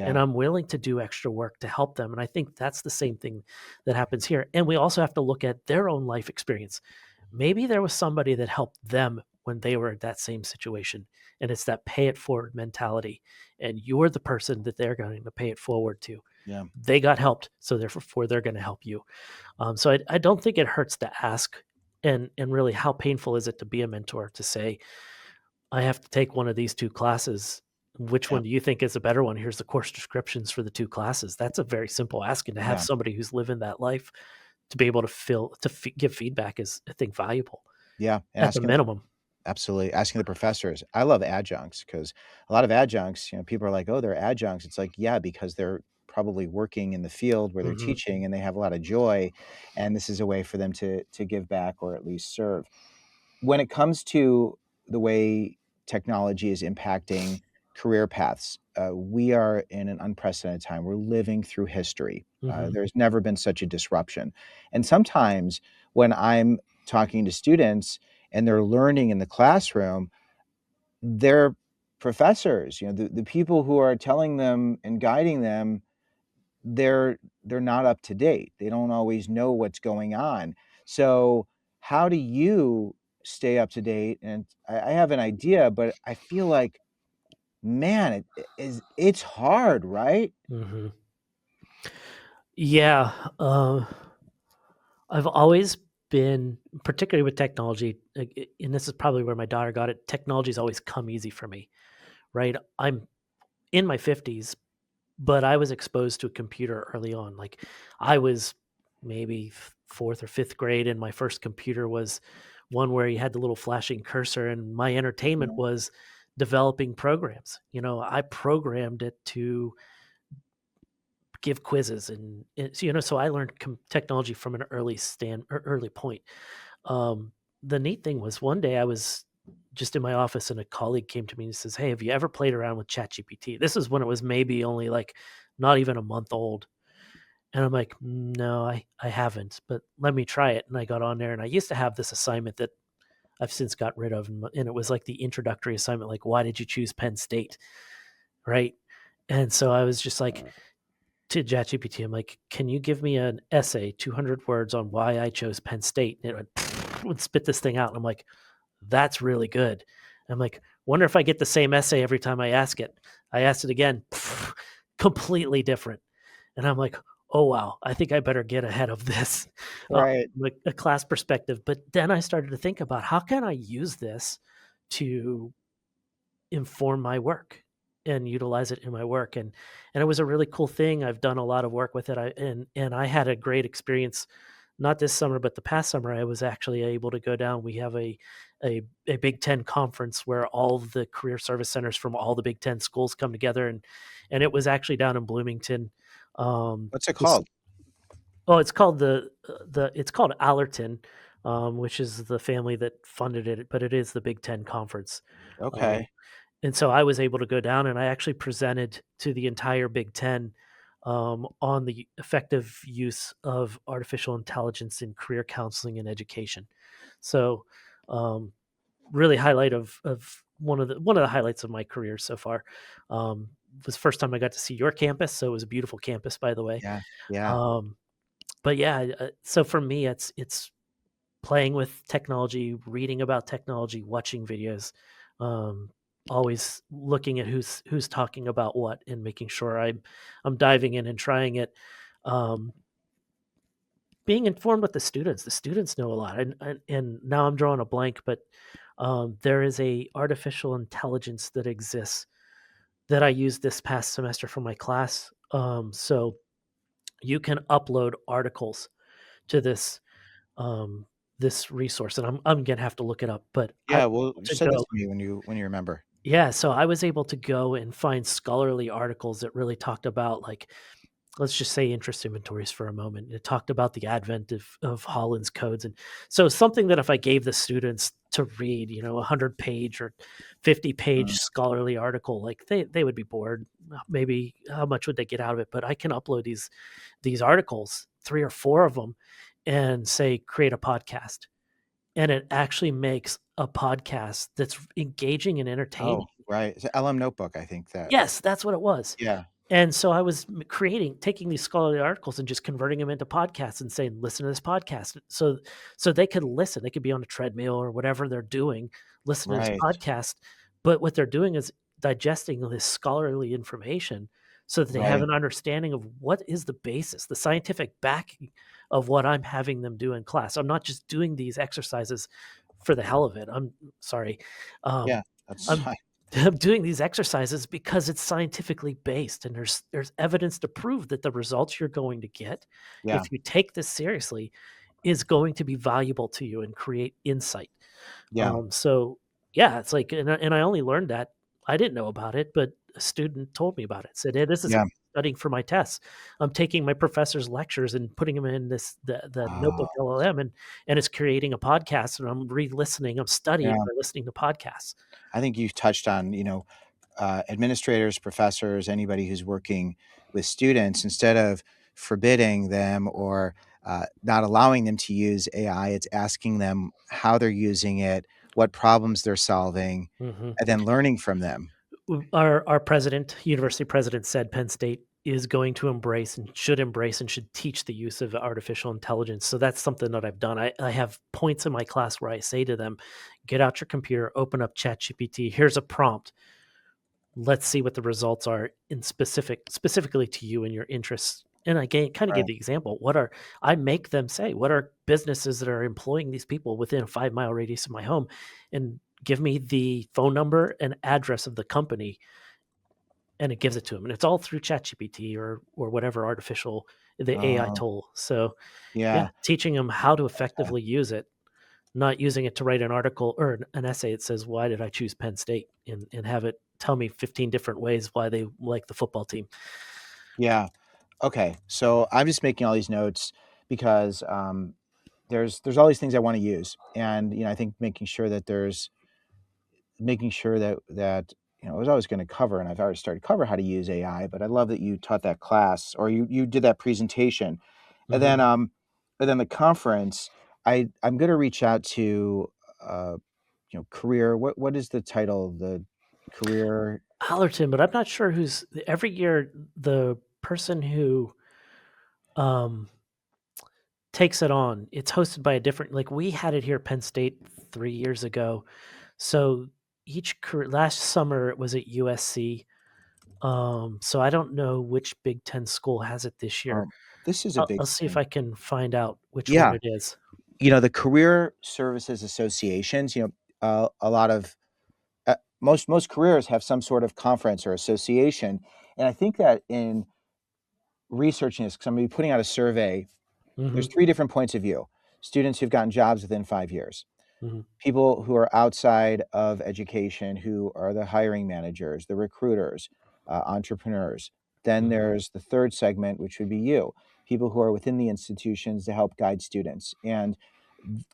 And
Yeah.
I'm willing to do extra work to help them. And I think that's the same thing that happens here. And we also have to look at their own life experience. Maybe there was somebody that helped them when they were in that same situation. And it's that pay it forward mentality. And you're the person that they're going to pay it forward to.
Yeah.
They got helped, so therefore they're going to help you. So I don't think it hurts to ask. And really, how painful is it to be a mentor to say, I have to take one of these 2 classes. Which
Yeah.
one do you think is a better one? Here's the course descriptions for the 2 classes. That's a very simple ask, and to have
Yeah.
somebody who's living that life to be able to give feedback is, I think, valuable
Yeah. And
at the
asking the
minimum.
absolutely, asking the professors. I love adjuncts because a lot of adjuncts, people are like, "Oh, they're adjuncts." It's like, yeah, because they're probably working in the field where they're
Mhm,
teaching and they have a lot of joy, and this is a way for them to give back or at least serve. When it comes to the way technology is impacting career paths, we are in an unprecedented time. We're living through history.
mhm,
There's never been such a disruption. And sometimes when I'm talking to students and they're learning in the classroom, their professors, the people who are telling them and guiding them, they're not up to date. They don't always know what's going on. So, how do you stay up to date? And I have an idea, but I feel like, man, it's hard, right?
mhm. Yeah, I've always been, particularly with technology, and this is probably where my daughter got it, technology's always come easy for me, right? I'm in my 50s, but I was exposed to a computer early on. Like, I was maybe 4th or 5th grade, and my first computer was one where you had the little flashing cursor, and my entertainment
Mhm.
was developing programs. I programmed it to give quizzes, and so I learned technology from an early point. Um, the neat thing was, one day I was just in my office and a colleague came to me and says, "Hey, have you ever played around with ChatGPT?" This is when it was maybe only like not even a month old. And I'm like, "No, I haven't, but let me try it." And I got on there, and I used to have this assignment that I've since got rid of, and it was like the introductory assignment, like, why did you choose Penn State? Right. And so I was just like, to ChatGPT, I'm like, "Can you give me an essay, 200 words on why I chose Penn State?" And it would spit this thing out. And I'm like, "That's really good." I'm like, "Wonder if I get the same essay every time I ask it." I asked it again, completely different. And I'm like, "Oh, wow, I think I better get ahead of this,"
Right.
like a class perspective. But then I started to think about, how can I use this to inform my work and utilize it in my work? And it was a really cool thing. I've done a lot of work with it. And I had a great experience, not this summer, but the past summer. I was actually able to go down. We have a Big Ten conference where all of the career service centers from all the Big Ten schools come together, and it was actually down in Bloomington.
What's it
This
called?
Oh, it's called it's called Allerton, which is the family that funded it, but it is the Big Ten conference. Um,
Okay.
and so I was able to go down, and I actually presented to the entire Big Ten, on the effective use of artificial intelligence in career counseling and education. So, um, really highlight of one of the highlights of my career so far. Was the first time I got to see your campus, so it was a beautiful campus, by the way.
Yeah. Yeah.
Um, but yeah, so for me, it's playing with technology, reading about technology, watching videos, um, always looking at who's talking about what, and making sure I'm diving in and trying it. Um, Being informed with the students. The students know a lot, and now I'm drawing a blank, but there is a artificial intelligence that exists that I used this past semester for my class. So you can upload articles to um, this resource, and I'm gonna have to look it up, but I
Yeah, well,
to
send it
go
to me when you remember.
yeah, so I was able to go and find scholarly articles that really talked about, like, let's just say interest inventories for a moment. It talked about the advent of Holland's codes. And so something that if I gave the students to read, you know, a 100-page or 50-page
Mm.
scholarly article, like they would be bored. Maybe how much would they get out of it? But I can upload these articles, 3 or 4 of them, and say, create a podcast. And it actually makes a podcast that's engaging and entertaining.
Oh, right. It's a LM Notebook, I think that.
Yes, that's what it was.
Yeah,
And so I was taking these scholarly articles and just converting them into podcasts and saying, listen to this podcast. So they could listen. They could be on a treadmill or whatever they're doing, listen to this
right,
podcast. But what they're doing is digesting this scholarly information so that they have
right.
an understanding of what is the basis, the scientific backing of what I'm having them do in class. I'm not just doing these exercises for the hell of it. I'm sorry.
Yeah,
Um,
that's
I'm
fine.
I'm doing these exercises because it's scientifically based and there's evidence to prove that the results you're going to get
Yeah,
if you take this seriously is going to be valuable to you and create insight.
yeah,
So yeah, it's like, and I only learned that I didn't know about it, but a student told me about it. Said, "Hey, this is
yeah.
studying for my tests. I'm taking my professor's lectures and putting them in the notebook
Oh,
LLM, and it's creating a podcast, and I'm re-listening. I'm studying
yeah.
by listening to podcasts."
I think you've touched on, administrators, professors, anybody who's working with students, instead of forbidding them or not allowing them to use AI, it's asking them how they're using it, what problems they're solving,
Mhm.
and then learning from them.
Our president, university president, said Penn State is going to embrace and should teach the use of artificial intelligence. So that's something that I've done. I have points in my class where I say to them, get out your computer, open up ChatGPT. Here's a prompt. Let's see what the results are in specifically to you and your interests. And I kind of gave
Right.
the example. I make them say, what are businesses that are employing these people within a 5-mile radius of my home? And give me the phone number and address of the company, and it gives it to him, and it's all through ChatGPT or whatever the AI
Oh,
tool. So, yeah,
yeah.
teaching them how to
Okay.
effectively use it, not using it to write an article or an essay that says, "Why did I choose Penn State?" and have it tell me 15 different ways why they like the football team.
Yeah. Okay. So I'm just making all these notes because there's all these things I want to use, and I think making sure that I was always going to cover, and I've already started to cover how to use AI. But I love that you taught that class, or you did that presentation, and
Mhm.
then the conference. I'm going to reach out to uh, career. What is the title? The career.
Allerton, but I'm not sure who's every year the person who, um, takes it on, it's hosted by a different like, we had it here at Penn State 3 years ago. So last summer it was at USC. So I don't know which Big Ten school has it this year.
This is a big
I'll see if
thing.
I can find out which one
Yeah,
it is.
the career services associations. A lot of most careers have some sort of conference or association, and I think that in researching this, because I'm going to be putting out a survey, there's
Mhm,
3 different points of view. Students who've gotten jobs within 5 years,
mhm,
people who are outside of education, who are the hiring managers, the recruiters, entrepreneurs. Then
mhm.
there's the third segment, which would be you, people who are within the institutions to help guide students. And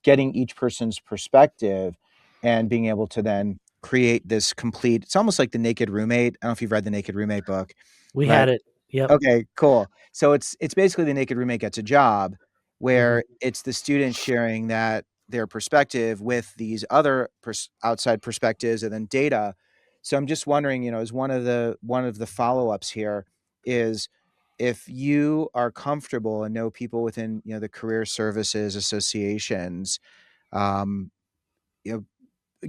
getting each person's perspective and being able to then create this complete, it's almost like The Naked Roommate. I don't know if you've read The Naked Roommate book,
We
but
had it. Yep.
okay, cool. So it's basically The Naked Roommate Gets a Job,
Mhm,
where it's the students sharing that their perspective with these other outside perspectives and then data. So I'm just wondering, as one of the follow-ups here is, if you are comfortable and know people within, the career services associations, um, you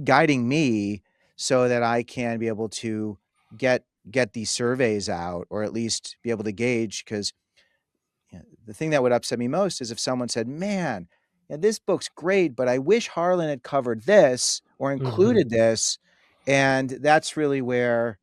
guiding me so that I can be able to get these surveys out, or at least be able to gauge. Because the thing that would upset me most is if someone said, "Man, this book's great, but I wish Harlan had covered this or
mhm.
included this," and that's where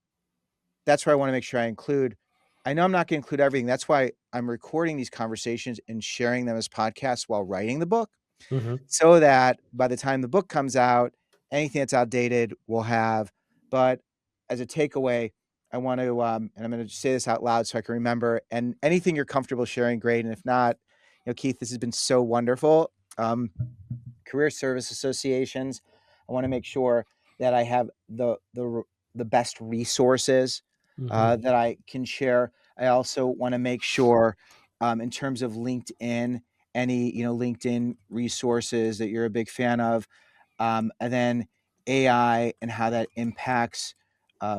I wanna make sure I include. I know I'm not gonna include everything. That's why I'm recording these conversations and sharing them as podcasts while writing the book,
Mhm.
so that by the time the book comes out, anything that's outdated will have. But as a takeaway, I want to, and I'm going to say this out loud so I can remember. And anything you're comfortable sharing, great. And if not, Keith, this has been so wonderful. Career service associations, I want to make sure that I have the best resources
Mhm.
that I can share. I also want to make sure, in terms of LinkedIn, any LinkedIn resources that you're a big fan of, and then AI and how that impacts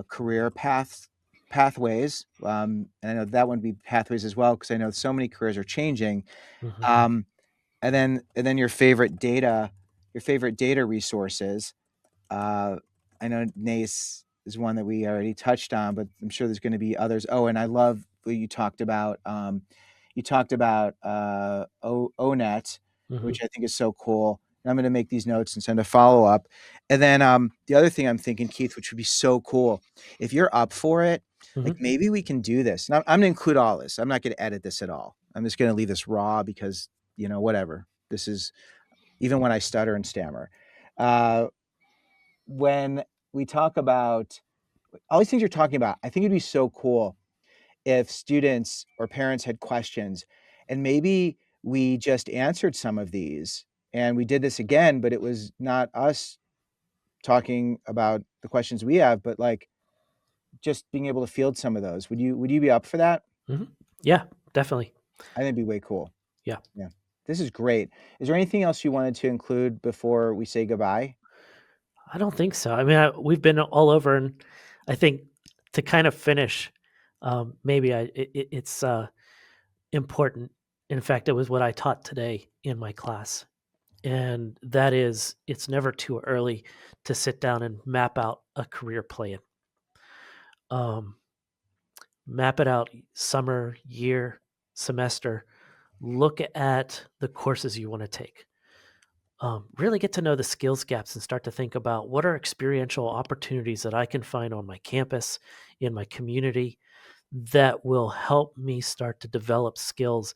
career pathways. And I know that would be pathways as well because I know so many careers are changing.
Mhm.
Um, and then your favorite data resources. I know NACE is one that we already touched on, but I'm sure there's going to be others. Oh, and I love what you talked about. You talked about ONET,
Mhm.
which I think is so cool. And I'm going to make these notes and send a follow up. And then the other thing I'm thinking, Keith, which would be so cool, if you're up for it, like
Mhm.
maybe we can do this. And I'm going to include all this. I'm not going to edit this at all. I'm just going to leave this raw because whatever. This is even when I stutter and stammer. Uh, when we talk about all these things you're talking about, I think it'd be so cool if students or parents had questions and maybe we just answered some of these and we did this again, but it was not us talking about the questions we have, but like just being able to field some of those. Would you be up for that?
Mhm. Yeah, definitely.
I think it'd be way cool.
Yeah.
Yeah. This is great. Is there anything else you wanted to include before we say goodbye?
I don't think so. I mean, we've been all over, and I think to kind of finish, maybe it's important. In fact, it was what I taught today in my class, and that is, it's never too early to sit down and map out a career plan. Um, Map it out summer, year, semester. Look at the courses you want to take. Really get to know the skills gaps and start to think about what are experiential opportunities that I can find on my campus, in my community, that will help me start to develop skills.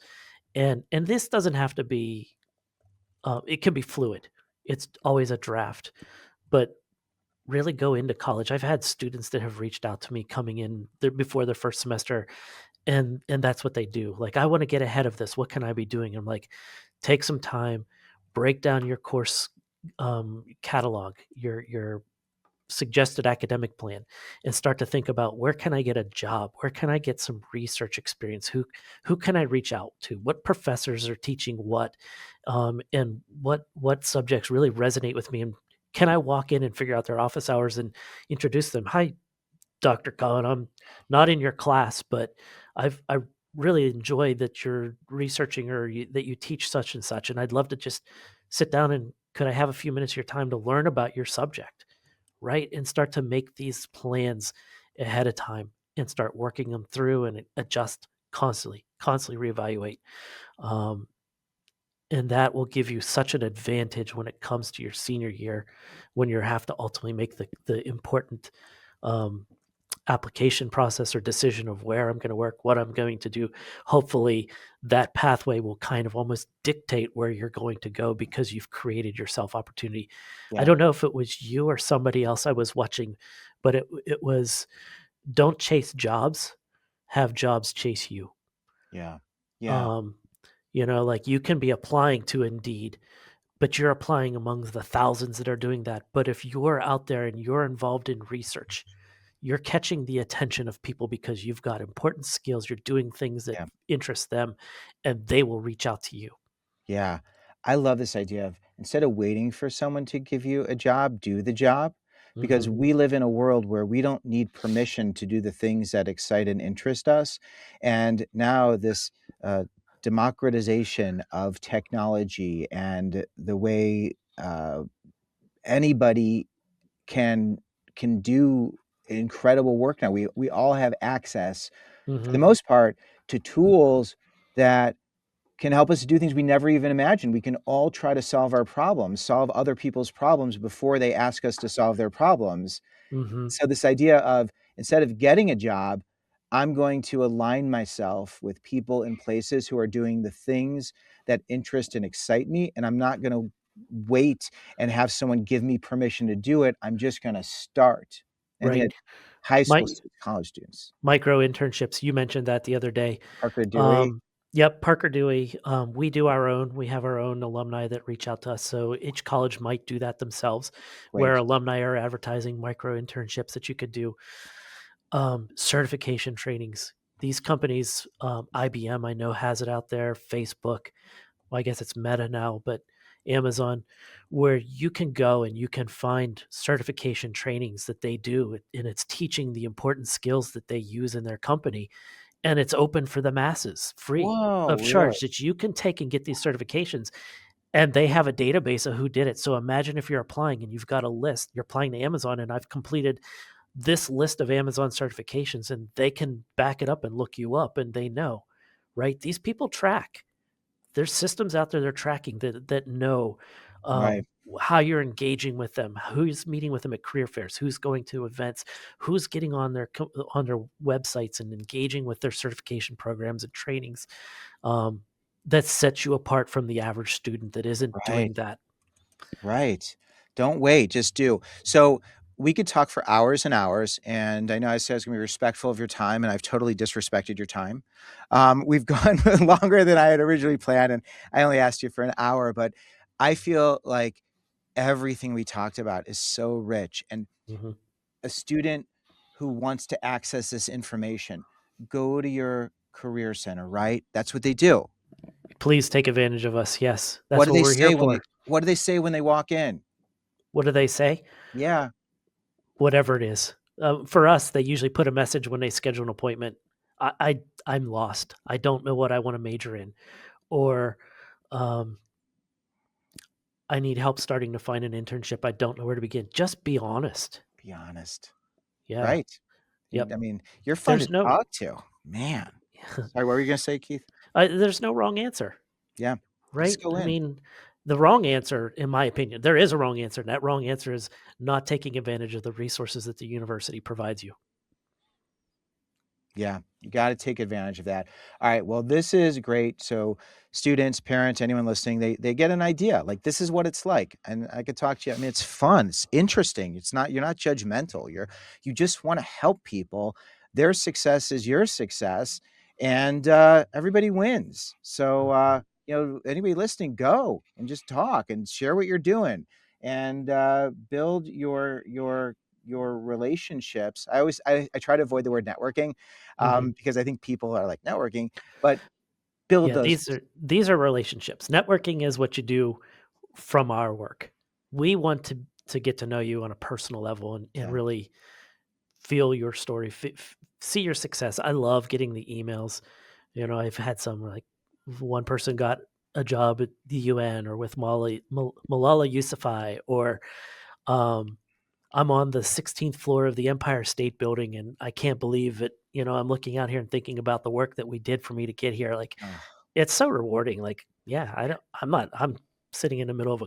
And this doesn't have to be. It can be fluid. It's always a draft, but really go into college. I've had students that have reached out to me coming in before their first semester, and that's what they do. Like, I want to get ahead of this. What can I be doing? I'm like, take some time, break down your course catalog, your suggested academic plan, and start to think about, where can I get a job? Where can I get some research experience? Who can I reach out to? What professors are teaching what, and what subjects really resonate with me? And can I walk in and figure out their office hours and introduce them? Hi, Dr. Cohen, I'm not in your class, but I really enjoy that you're researching, or that you teach such and such, and I'd love to just sit down and could I have a few minutes of your time to learn about your subject, right? And start to make these plans ahead of time and start working them through and adjust constantly, constantly reevaluate. Um, and that will give you such an advantage when it comes to your senior year, when you have to ultimately make the important um, application process or decision of where I'm going to work, what I'm going to do. Hopefully, that pathway will kind of almost dictate where you're going to go because you've created yourself opportunity. I
Yeah.
don't know if it was you or somebody else I was watching, but it was, don't chase jobs, have jobs chase you.
Yeah. Yeah.
Um, like, you can be applying to Indeed, but you're applying among the thousands that are doing that. But if you're out there and you're involved in research, you're catching the attention of people because you've got important skills, you're doing things that
Yeah.
interest them, and they will reach out to you.
Yeah. I love this idea of instead of waiting for someone to give you a job, do the job. Because
Mhm,
we live in a world where we don't need permission to do the things that excite and interest us. And now, this uh, democratization of technology and the way anybody can can do incredible work now. We all have access, for the
mhm,
most part, to tools that can help us do things we never even imagined. We can all try to solve our problems, solve other people's problems before they ask us to solve their problems.
mhm.
So this idea of instead of getting a job, I'm going to align myself with people and places who are doing the things that interest and excite me, and I'm not going to wait and have someone give me permission to do it. I'm just going to start. I think
Right.
that. high
My
school students, college students.
Micro-internships, you mentioned that the other day.
Parker Dewey,
Um, yep, Parker Dewey. We do our own. We have our own alumni that reach out to us. So each college might do that themselves, where
great.
alumni are advertising micro-internships that you could do. Certification trainings. These companies, IBM, I know has it out there. Facebook, well, I guess it's Meta now, but Amazon, where you can go and you can find certification trainings that they do, and it's teaching the important skills that they use in their company, and it's open for the masses, free
Whoa,
of
really?
charge that you can take and get these certifications, and they have a database of who did it. So imagine if you're applying and you've got a list, you're applying to Amazon, and I've completed this list of Amazon certifications, and they can back it up and look you up, and they know, right? These people track. There's systems out there they're tracking that know
Right,
how you're engaging with them, who's meeting with them at career fairs, who's going to events, who's getting on on their websites and engaging with their certification programs and trainings. Um, that sets you apart from the average student that isn't
right.
doing that.
Right. Don't wait, just do. So we could talk for hours and hours, and I know I said I was gonna be respectful of your time, and I've totally disrespected your time. We've gone longer than I had originally planned, and I only asked you for an hour, but I feel like everything we talked about is so rich. And
Mhm.
a student who wants to access this information, go to your career center, right? That's what they do.
Please take advantage of us. Yes,
What
that's
do
what
they
we're here
say when
for.
they walk in?
What do they say?
Yeah,
Whatever it is. For us, they usually put a message when they schedule an appointment. I'm lost. I don't know what I want to major in, or um, I need help starting to find an internship. I don't know where to begin. Just be honest.
be honest.
Yeah.
Right.
Yep.
I mean, you're fun to
There's no
talk to. Man. Sorry, what were you gonna say, Keith?
there's no wrong answer,
Yeah.
right?
Just go
I
in.
mean, the wrong answer, in my opinion, there is a wrong answer, and that wrong answer is not taking advantage of the resources that the university provides you.
Yeah, you gotta take advantage of that. Alright, well, this is great. So students, parents, anyone listening, they get an idea, like, this is what it's like, and I could talk to you. I mean, it's fun, it's interesting, it's not you're not judgmental, you just wanna help people. Their success is your success, and, everybody wins. So,
Mhm.
anybody listening, go and just talk and share what you're doing, and, build your relationships. I try to avoid the word networking,
Mhm.
because I think people are like networking, but build
Yeah,
those.
these are relationships. Networking is what you do from our work. We want to get to know you on a personal level and
Yeah.
really feel your story, see your success. I love getting the emails. I've had some like one person got a job at the UN or with Malala Yousafzai, or um, I'm on the 16th floor of the Empire State Building, and I can't believe it. I'm looking out here and thinking about the work that we did for me to get here. Like,
Oh,
it's so rewarding. Like, yeah, I'm sitting in the middle of a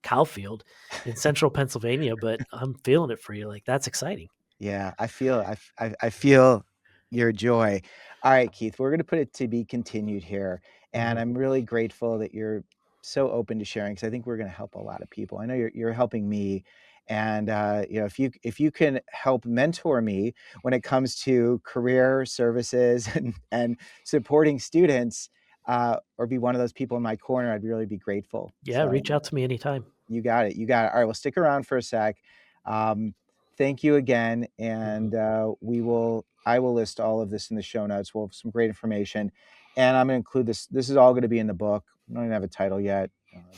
cow field in central Pennsylvania, but I'm feeling it for you. Like, that's exciting.
yeah, I feel your joy. Alright, Keith, we're gonna put it to be continued here, and
Mhm.
I'm really grateful that you're so open to sharing because I think we're gonna help a lot of people. I know you're helping me, and, if you can help mentor me when it comes to career services and supporting students, or be one of those people in my corner, I'd really be grateful.
Yeah,
So
reach out to me anytime.
you got it, you got it. Alright, well, stick around for a sec. Um, thank you again,
Mhm.
and, I will list all of this in the show notes. We'll have some great information, and I'm gonna include this is all gonna be in the book. I don't even have a title yet,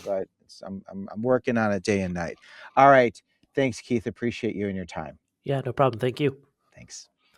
but I'm working on it day and night. Alright, thanks, Keith, appreciate you and your time.
Yeah, no problem. Thank you.
Thanks.